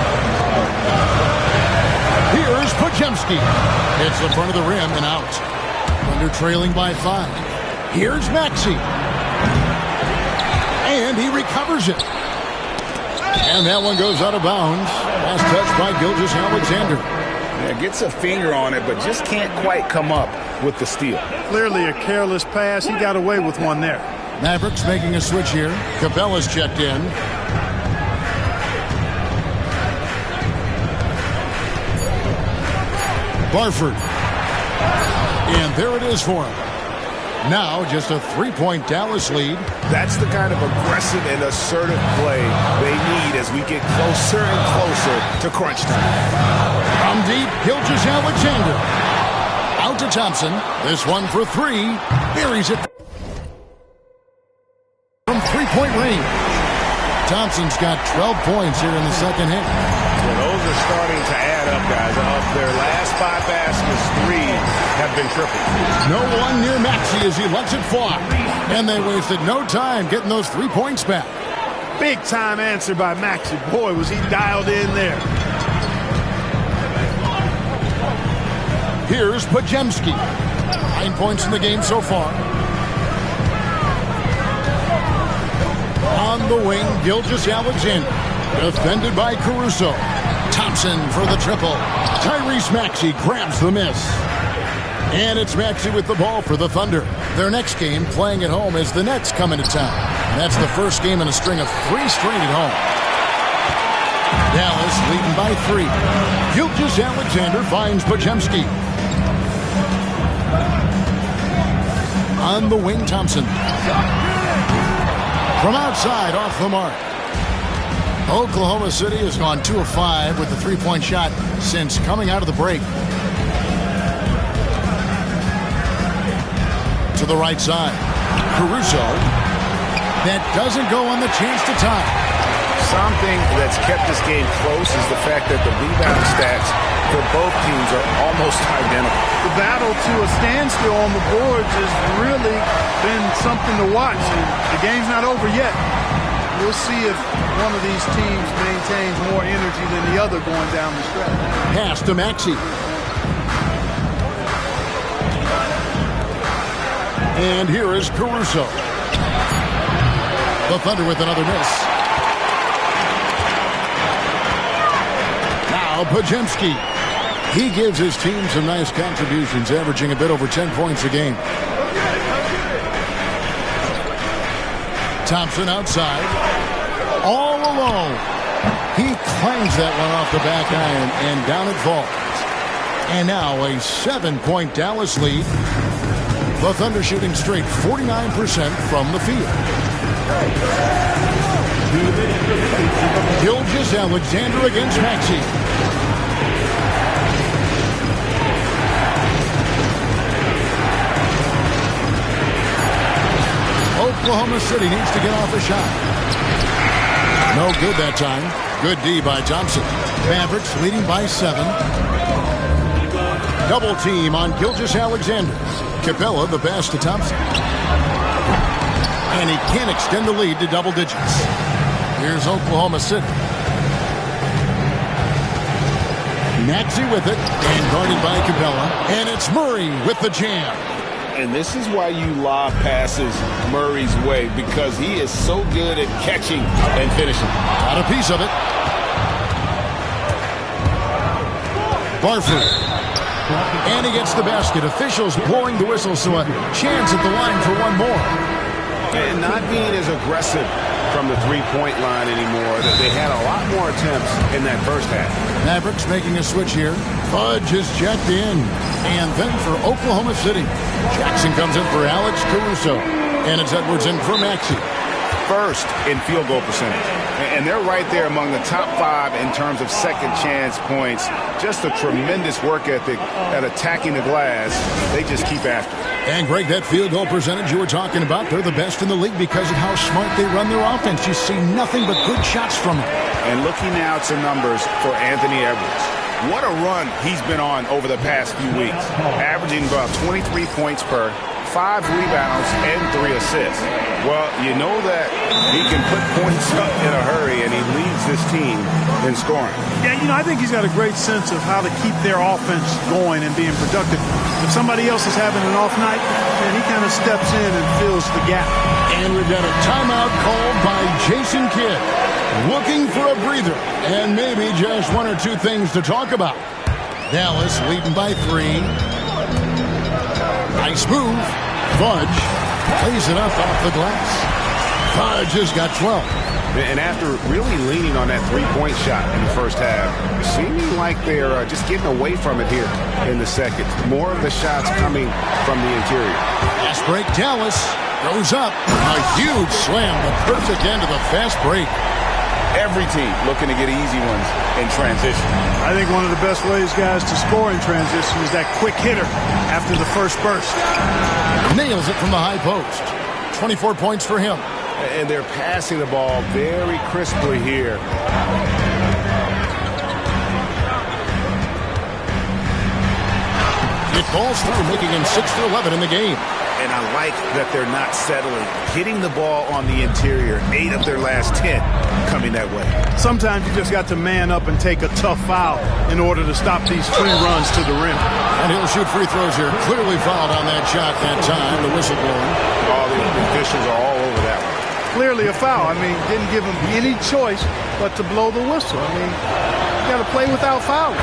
Here's Podziemski. Hits the front of the rim and out. Thunder trailing by 5. Here's Maxey. And he recovers it. And that one goes out of bounds. Last touch by Gilgeous-Alexander. Yeah, gets a finger on it, but just can't quite come up with the steal. Clearly a careless pass. He got away with one there. Mavericks making a switch here. Capella's checked in. Barford. And there it is for him. Now just a 3-point Dallas lead. That's the kind of aggressive and assertive play they need as we get closer and closer to crunch time. From deep, Gilgeous-Alexander. Out to Thompson. This one for 3. Buries it from 3-point range. Thompson's got 12 points here in the second half. Well, those are starting to add up, guys. Of their last 5 baskets, 3 have been triple. No one near Maxey as he lets it fly. And they wasted no time getting those 3 points back. Big time answer by Maxey. Boy, was he dialed in there. Here's Podziemski. 9 points in the game so far. On the wing, Gilgeous-Alexander. Defended by Caruso. Thompson for the triple. Tyrese Maxey grabs the miss. And it's Maxey with the ball for the Thunder. Their next game playing at home as the Nets come into town. And that's the first game in a string of 3 straight at home. Dallas leading by 3. Gilgeous-Alexander finds Podziemski. On the wing, Thompson. From outside, off the mark. Oklahoma City has gone 2 of 5 with the 3-point shot since coming out of the break. To the right side. Caruso. That doesn't go on the chance to tie. Something that's kept this game close is the fact that the rebound stats for both teams are almost identical. The battle to a standstill on the boards has really been something to watch. The game's not over yet. We'll see if one of these teams maintains more energy than the other going down the stretch. Pass to Maxey. And here is Caruso. The Thunder with another miss. Now Podziemski. He gives his team some nice contributions, averaging a bit over 10 points a game. Thompson outside. All alone. He clangs that one off the back iron, and down it falls. And now a 7-point Dallas lead. The Thunder shooting straight 49% from the field. Gilgeous-Alexander against Maxey. Oklahoma City needs to get off a shot. No good that time. Good D by Thompson. Mavericks leading by 7. Double team on Gilgeous-Alexander. Capella the pass to Thompson. And he can't extend the lead to double digits. Here's Oklahoma City. Maxey with it, and guarded by Capella. And it's Murray with the jam. And this is why you lob passes Murray's way, because he is so good at catching and finishing. Got a piece of it. Barford. And he gets the basket. Officials blowing the whistle, so a chance at the line for one more. And not being as aggressive from the three-point line anymore. They had a lot more attempts in that first half. Mavericks making a switch here. Fudge is checked in. And then for Oklahoma City, Jackson comes in for Alex Caruso. And it's Edwards in for Maxey. First in field goal percentage. And they're right there among the top 5 in terms of second chance points. Just a tremendous work ethic at attacking the glass. They just keep after it. And Greg, that field goal percentage you were talking about, they're the best in the league because of how smart they run their offense. You see nothing but good shots from them. And looking now at some numbers for Anthony Edwards. What a run he's been on over the past few weeks. Averaging about 23 points per, 5 rebounds, and 3 assists. Well, you know that he can put points up in a hurry, and he leads this team in scoring. Yeah, I think he's got a great sense of how to keep their offense going and being productive. If somebody else is having an off night, then he kind of steps in and fills the gap. And we've got a timeout called by Jason Kidd. Looking for a breather and maybe just one or two things to talk about. Dallas leading by 3. Nice move. Fudge plays it up off the glass. Fudge has got 12. And after really leaning on that three-point shot in the first half, seeming like they're just getting away from it here in the second. More of the shots coming from the interior. Fast break, Dallas goes up. A huge slam, the perfect end of the fast break. Every team looking to get easy ones in transition. I think one of the best ways, guys, to score in transition is that quick hitter after the first burst. Nails it from the high post. 24 points for him. And they're passing the ball very crisply here. It falls through, making him 6 for 11 in the game. And I like that they're not settling. Hitting the ball on the interior, 8 of their last 10 coming that way. Sometimes you just got to man up and take a tough foul in order to stop these free runs to the rim. And he'll shoot free throws here. Clearly fouled on that shot that time. The whistle blowing. All the officials are all over that one. Clearly a foul. I mean, didn't give him any choice but to blow the whistle. I mean, you got to play without fouling.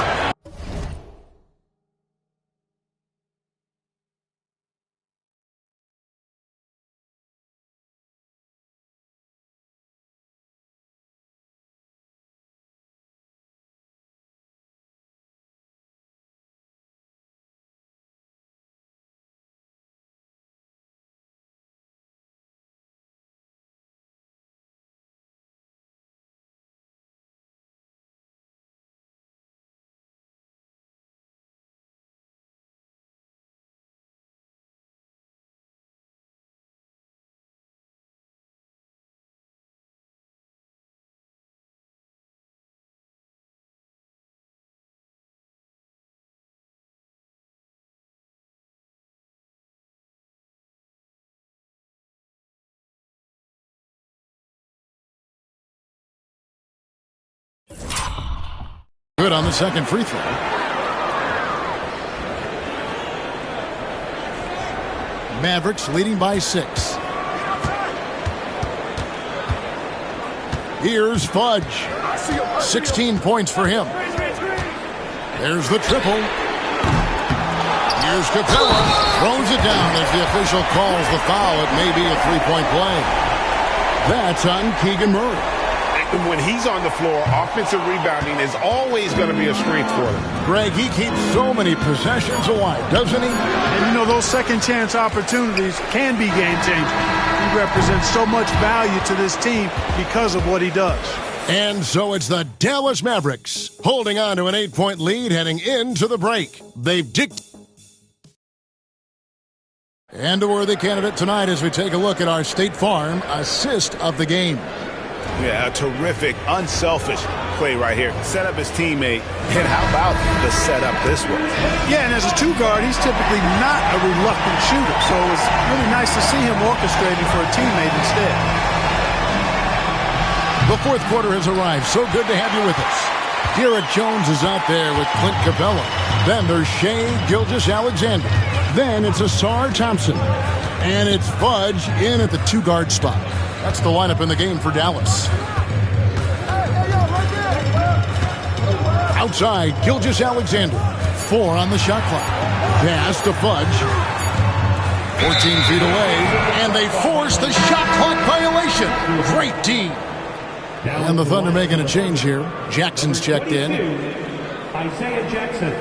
Good on the second free throw. Mavericks leading by 6. Here's Fudge. 16 points for him. There's the triple. Here's Capella. Throws it down as the official calls the foul. It may be a three-point play. That's on Keegan Murray. When he's on the floor, offensive rebounding is always going to be a strength for them. Greg, he keeps so many possessions alive, doesn't he? And those second chance opportunities can be game-changing. He represents so much value to this team because of what he does. And so it's the Dallas Mavericks holding on to an 8-point lead heading into the break. They've and a worthy candidate tonight as we take a look at our State Farm assist of the game. Yeah, a terrific, unselfish play right here. Set up his teammate, and how about the setup this way? Yeah, and as a two-guard, he's typically not a reluctant shooter, so it's really nice to see him orchestrating for a teammate instead. The fourth quarter has arrived. So good to have you with us. Garrett Jones is out there with Clint Capella. Then there's Shea Gilgeous-Alexander. Then it's Asar Thompson. And it's Fudge in at the two-guard spot. That's the lineup in the game for Dallas. Outside, Gilgeous-Alexander. 4 on the shot clock. Pass to Fudge. 14 feet away, and they force the shot clock violation. Great D. And the Thunder making a change here. Jackson's checked in. Isaiah Jackson.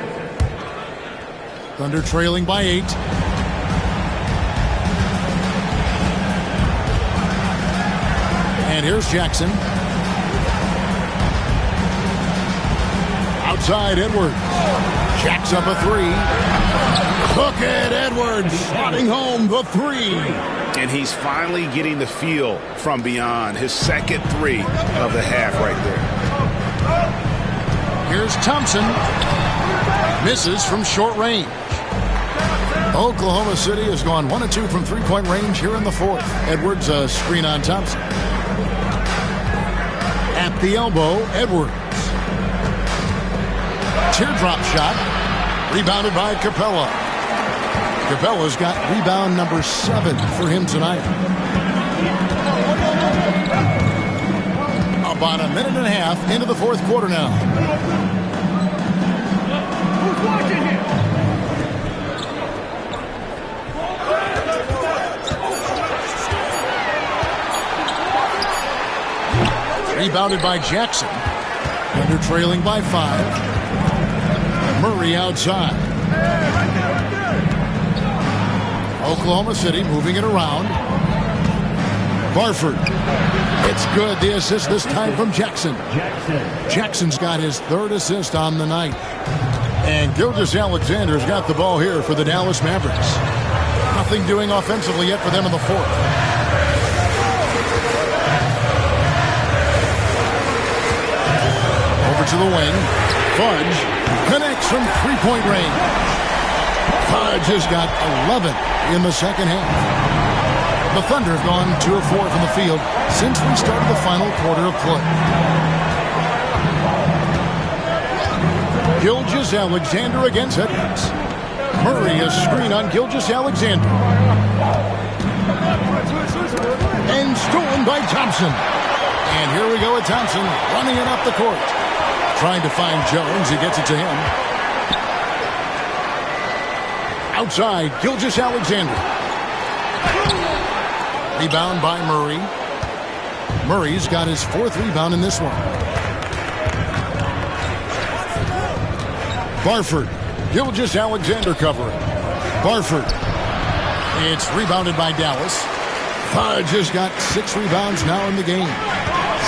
Thunder trailing by 8. And here's Jackson. Outside Edwards. Jacks up a 3. Look at Edwards slotting home the 3. And he's finally getting the feel from beyond. His second 3 of the half right there. Here's Thompson. Misses from short range. Oklahoma City has gone 1 of 2 from three-point range here in the 4th. Edwards a screen on Thompson. At the elbow, Edwards. Teardrop shot. Rebounded by Capella. Capella's got rebound number 7 for him tonight. About a minute and a half into the 4th quarter now. Who's watching here? Rebounded by Jackson. Thunder trailing by 5. Murray outside. Oklahoma City moving it around. Barford. It's good. The assist this time from Jackson. Jackson's got his 3rd assist on the night. And Gilgeous-Alexander's got the ball here for the Dallas Mavericks. Nothing doing offensively yet for them in the 4th. Over to the wing. Fudge connects from three-point range. Fudge has got 11 in the second half. The Thunder have gone 2 of 4 from the field since we started the final quarter of play. Gilgeous-Alexander against Edwards. Murray a screen on Gilgeous-Alexander. And stolen by Thompson. And here we go with Thompson running it up the court. Trying to find Jones. He gets it to him. Outside, Gilgeous-Alexander. Rebound by Murray. Murray's got his 4th rebound in this one. Barford. Gilgeous-Alexander covering. Barford. It's rebounded by Dallas. Fudge has got 6 rebounds now in the game.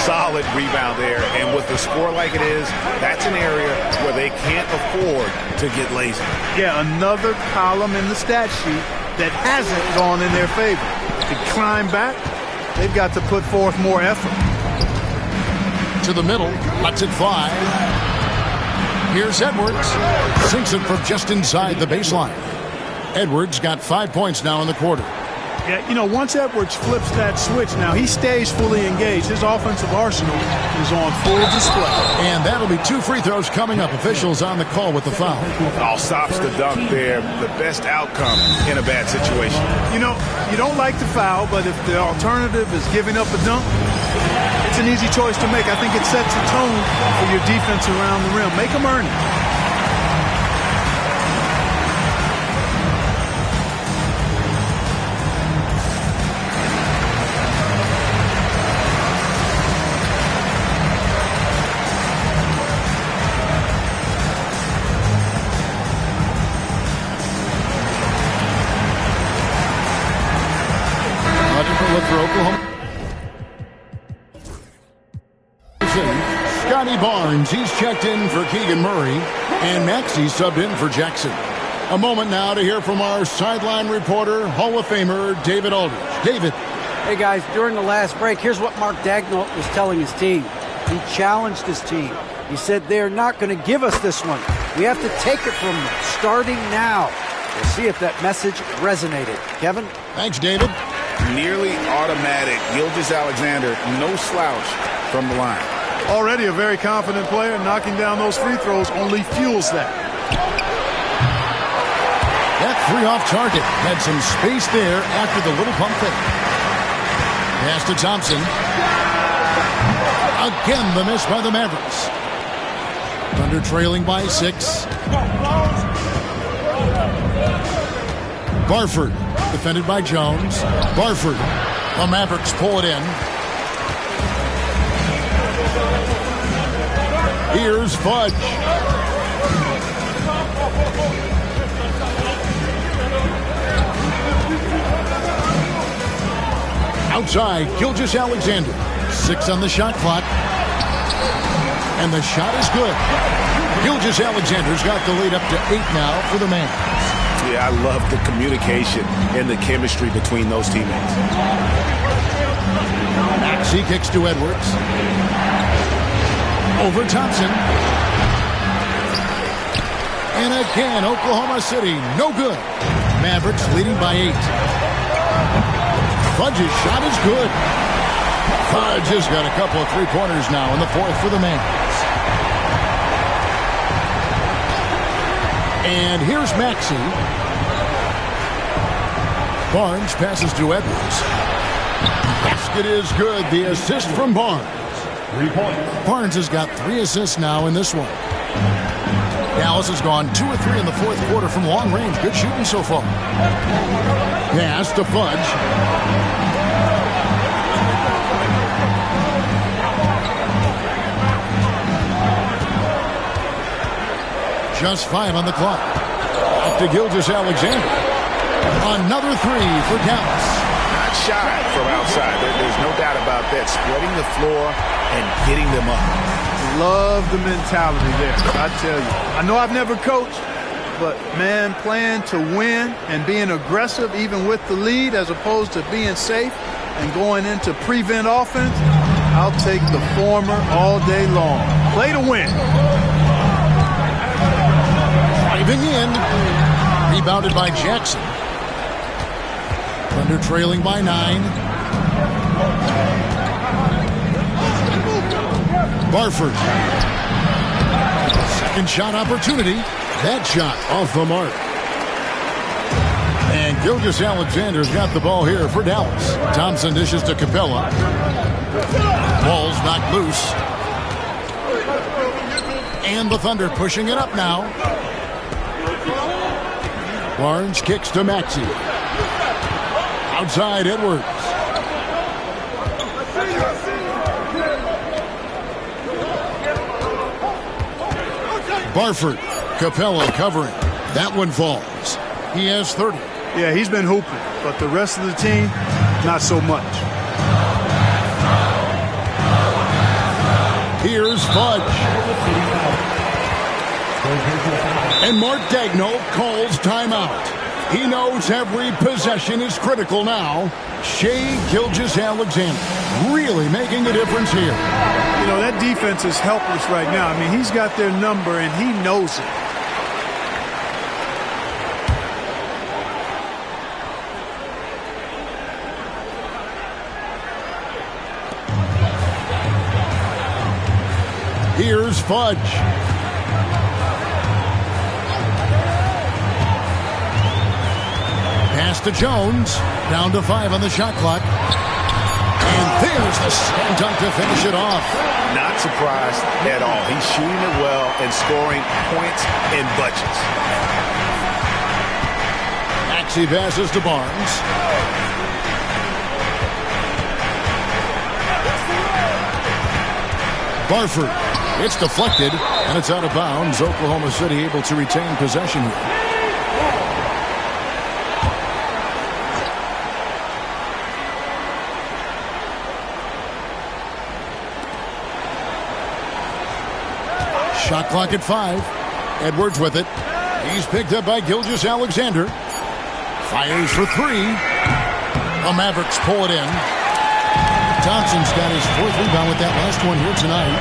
Solid rebound there, and with the score like it is, that's an area where they can't afford to get lazy. Yeah, another column in the stat sheet that hasn't gone in their favor. To climb back, they've got to put forth more effort. To the middle, lets it fly. Here's Edwards. Sinks it from just inside the baseline. Edwards got 5 points now in the quarter. Yeah, you know, once Edwards flips that switch now, he stays fully engaged. His offensive arsenal is on full display. And that'll be 2 free throws coming up. Officials on the call with the foul. All stops the dunk there. The best outcome in a bad situation. You know, you don't like the foul, but if the alternative is giving up a dunk, it's an easy choice to make. I think it sets a tone for your defense around the rim. Make them earn it. For Oklahoma. Scotty Barnes, he's checked in for Keegan Murray, and Maxey subbed in for Jackson. A moment now to hear from our sideline reporter, Hall of Famer David Aldridge. David. Hey guys, during the last break, here's what Mark Daigneault was telling his team. He challenged his team. He said they're not going to give us this one. We have to take it from them, starting now. We'll see if that message resonated. Kevin? Thanks, David. Nearly automatic. Gilgeous-Alexander, no slouch from the line. Already a very confident player. Knocking down those free throws only fuels that. That 3 off target. Had some space there after the little pump fake. Pass to Thompson. Again, the miss by the Mavericks. Thunder trailing by 6. Barford, defended by Jones. Barford. The Mavericks pull it in. Here's Fudge. Outside, Gilgeous-Alexander. 6 on the shot clock. And the shot is good. Gilgeous-Alexander's got the lead up to 8 now for the Mavs. Yeah, I love the communication and the chemistry between those teammates. Maxey kicks to Edwards. Over Thompson. And again, Oklahoma City, no good. Mavericks leading by 8. Fudge's shot is good. Fudge has got a couple of three-pointers now in the fourth for the Mavs. And here's Maxey. Barnes passes to Edwards. Basket is good. The assist from Barnes. 3 points. Barnes has got 3 assists now in this one. Dallas has gone 2 of 3 in the fourth quarter from long range. Good shooting so far. Pass to Fudge. Just 5 on the clock. Out to Gilgeous-Alexander. Another 3 for Dallas. Not shy from outside. There's no doubt about that. Spreading the floor and getting them up. Love the mentality there, I tell you. I know I've never coached, but, man, playing to win and being aggressive even with the lead as opposed to being safe and going into prevent offense, I'll take the former all day long. Play to win. Driving in. Rebounded by Jackson. Thunder trailing by 9. Barford. Second shot opportunity. That shot off the mark. And Gilgeous-Alexander's got the ball here for Dallas. Thompson dishes to Capella. Ball's knocked loose. And the Thunder pushing it up now. Barnes kicks to Maxey. Outside Edwards. Barford. Capella covering. That one falls. He has 30. Yeah, he's been hooping, but the rest of the team, not so much. Here's Fudge. And Mark Daigneault calls timeout. He knows every possession is critical now. Shai Gilgeous-Alexander really making a difference here. You know, that defense is helpless right now. I mean, he's got their number, and he knows it. Here's Fudge. Pass to Jones. Down to 5 on the shot clock. And there's the slam dunk to finish it off. Not surprised at all. He's shooting it well and scoring points in bunches. Maxey passes to Barnes. Barford. It's deflected, and it's out of bounds. Oklahoma City able to retain possession here. Shot clock at 5. Edwards with it. He's picked up by Gilgeous-Alexander. Fires for 3. The Mavericks pull it in. Thompson's got his 4th rebound with that last one here tonight.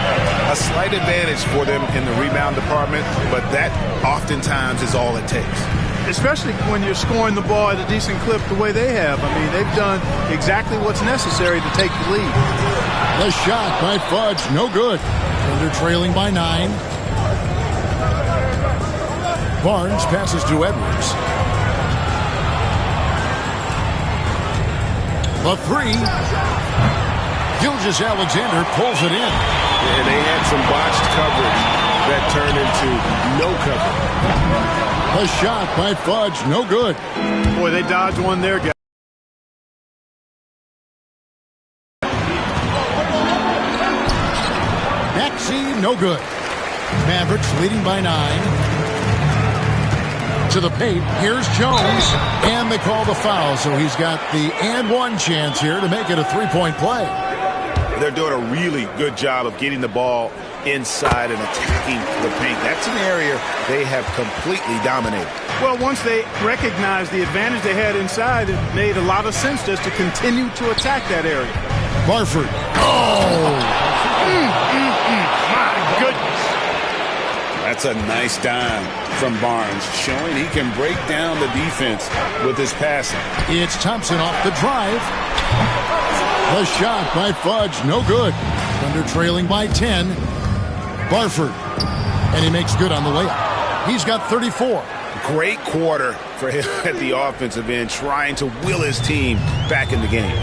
A slight advantage for them in the rebound department, but that oftentimes is all it takes. Especially when you're scoring the ball at a decent clip the way they have. I mean, they've done exactly what's necessary to take the lead. The shot by Fudge, no good. Thunder trailing by 9. Barnes passes to Edwards. The 3. Gilgeous-Alexander pulls it in. Yeah, they had some botched coverage that turned into no cover. A shot by Fudge, no good. Boy, they dodged one there, guys. Maxey, no good. Mavericks leading by 9. To the paint, here's Jones, and they call the foul, so he's got the and one chance here to make it a three-point play. They're doing a really good job of getting the ball inside and attacking the paint. That's an area they have completely dominated. Well, once they recognized the advantage they had inside, it made a lot of sense just to continue to attack that area. Barford. Oh! My goodness. That's a nice dime from Barnes, showing he can break down the defense with his passing. It's Thompson off the drive. The shot by Fudge, no good. Thunder trailing by 10. Barford. And he makes good on the layup. He's got 34. Great quarter for him at the offensive end, trying to will his team back in the game.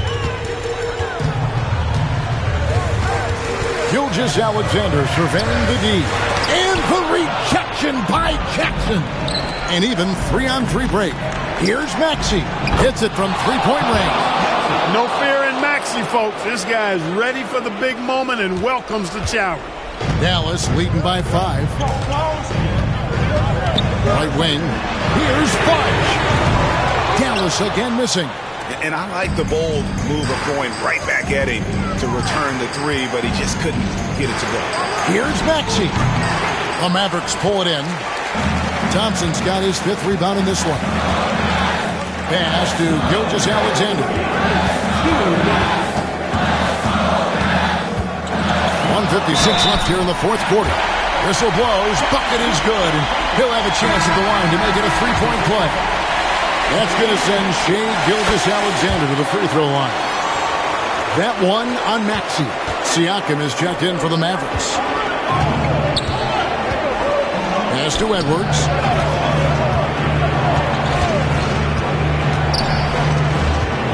Gilgeous-Alexander surveying the D. And the rejection by Jackson. And even 3-on-3 break. Here's Maxey. Hits it from three-point range. No fear in Maxey, folks. This guy is ready for the big moment and welcomes the challenge. Dallas leading by 5. Right wing. Here's Fudge. Dallas again missing. And I like the bold move of going right back at him to return the three, but he just couldn't get it to go. Here's Maxey. The Mavericks pull it in. Thompson's got his 5th rebound in this one. Pass to Gilgeous-Alexander. 1:56 left here in the 4th quarter. Whistle blows. Bucket is good. And he'll have a chance at the line to make it a three-point play. That's going to send Shai Gilgeous-Alexander to the free throw line. That one on Maxey. Siakam is checked in for the Mavericks. Pass to Edwards.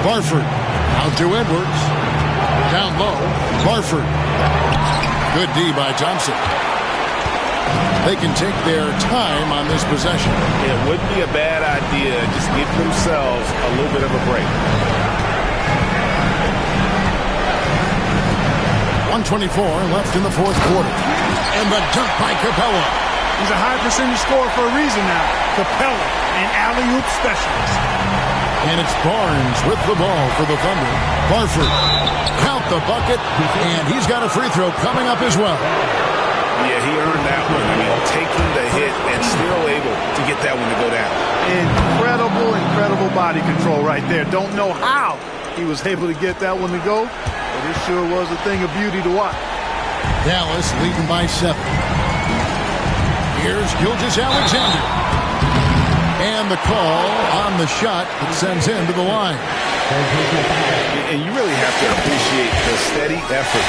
Barford. Out to Edwards. Down low. Barford. Good D by Thompson. They can take their time on this possession. It wouldn't be a bad idea. Just give themselves a little bit of a break. 1:24 left in the 4th quarter. And the dunk by Capella. He's a high percentage scorer for a reason now. Capella, an alley-oop specialist. And it's Barnes with the ball for the Thunder. Barford. Count the bucket. And he's got a free throw coming up as well. Yeah, he earned that one. I mean, taking the hit and still able to get that one to go down. Incredible body control right there. Don't know how he was able to get that one to go, but it sure was a thing of beauty to watch. Dallas leading by 7. Here's Gilgeous-Alexander. And the call on the shot that sends him to the line. And you really have to appreciate the steady effort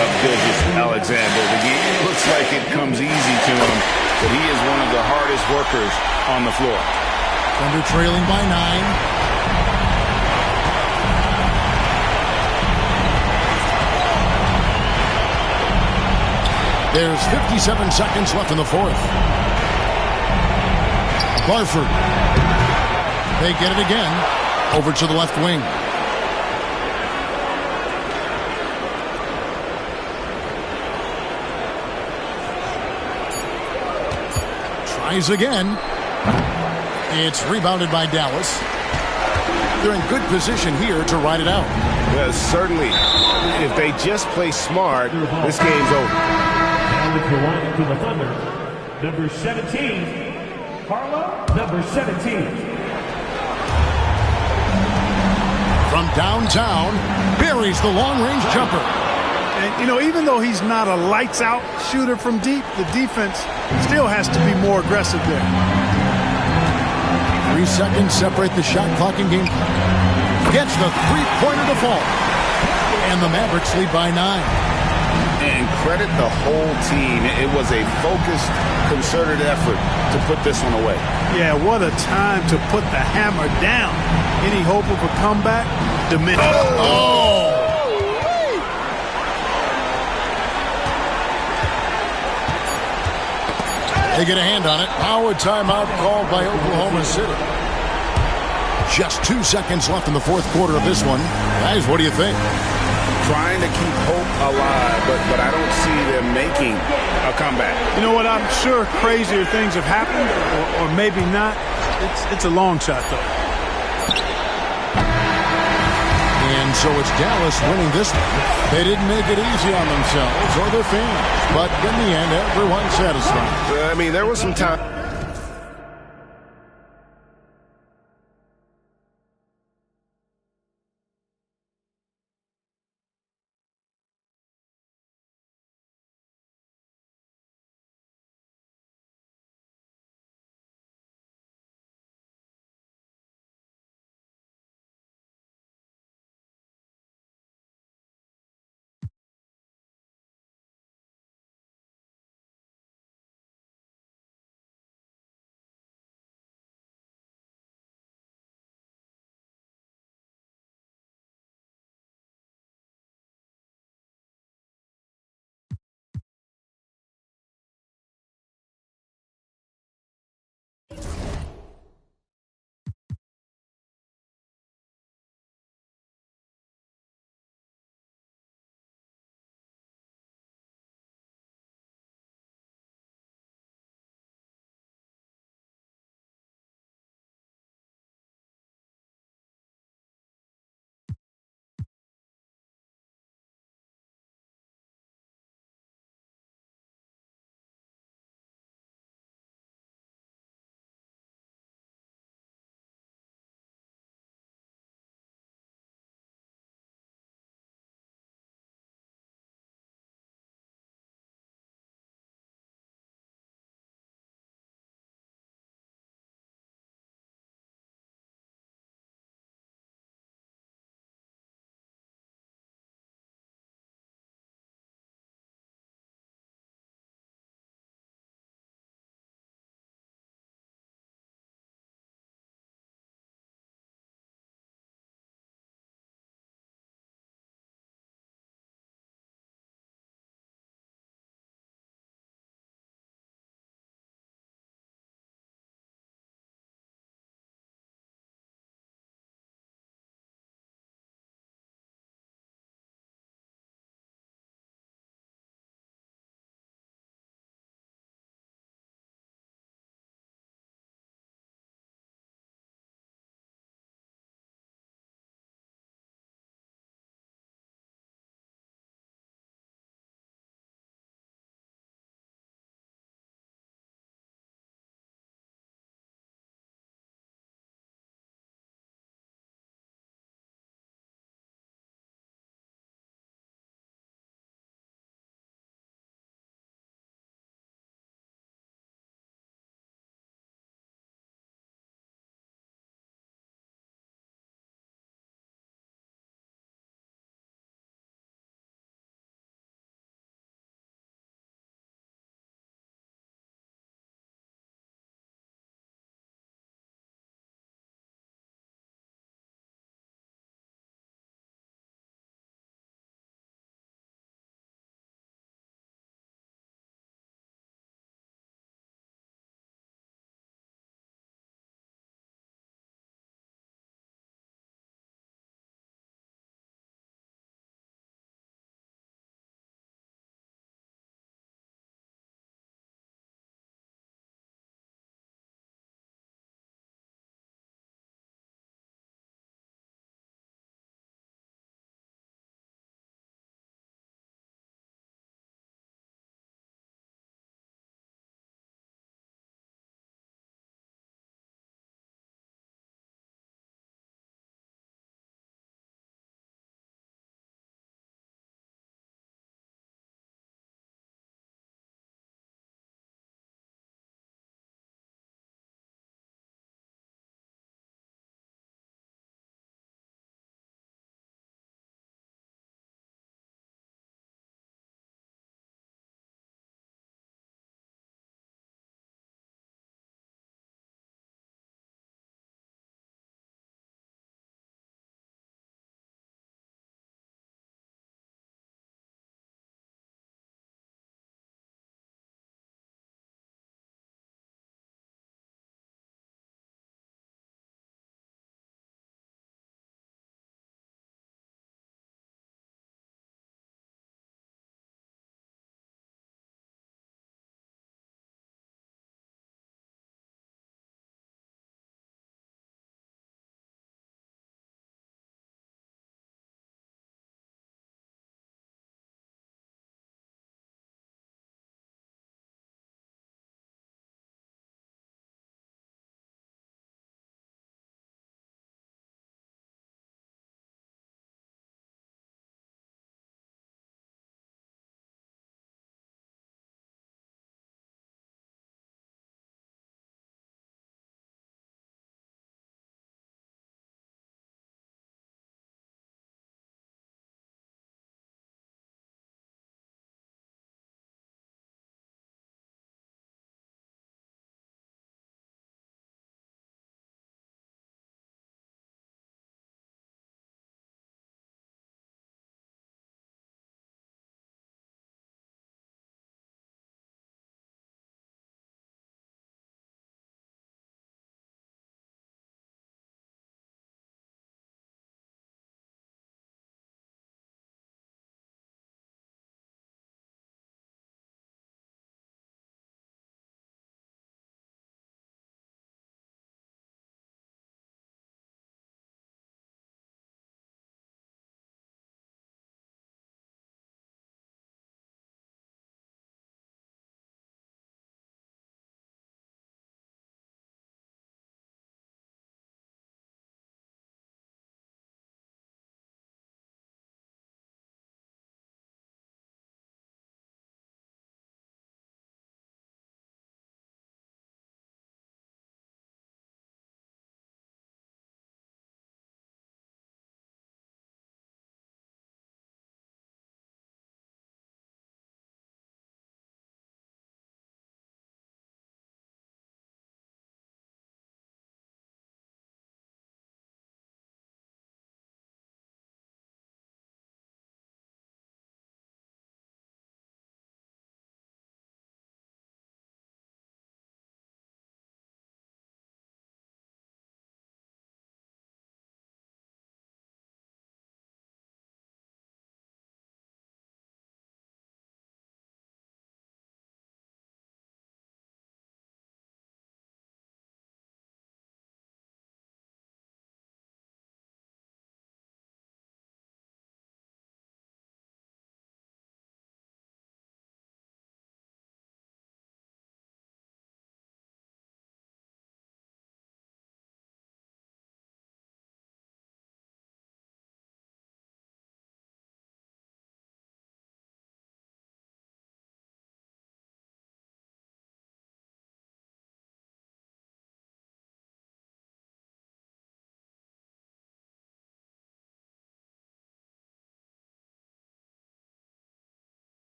of Gilgeous-Alexander. The game looks like it comes easy to him, but he is one of the hardest workers on the floor. Thunder trailing by 9. There's 57 seconds left in the 4th. Barford. They get it again. Over to the left wing. Tries again. It's rebounded by Dallas. They're in good position here to ride it out. Well, certainly, if they just play smart, this game's over. And with the line to the Thunder, number 17. Carlo, number 17. From downtown, buries the long-range jumper. And, you know, even though he's not a lights-out shooter from deep, the defense still has to be more aggressive there. 3 seconds separate the shot clock and game clock. Gets the three-pointer to fall. And the Mavericks lead by 9. And credit the whole team. It was a focused, concerted effort to put this one away. Yeah, what a time to put the hammer down. Any hope of a comeback? Diminished. Oh! They get a hand on it. Power timeout called by Oklahoma City. Just 2 seconds left in the fourth quarter of this one. Guys, what do you think? Trying to keep hope alive, but I don't see them making a comeback. You know what? I'm sure crazier things have happened, or maybe not. It's a long shot, though. And so it's Dallas winning this one. They didn't make it easy on themselves or their fans, but in the end, everyone's satisfied. I mean, there was some time.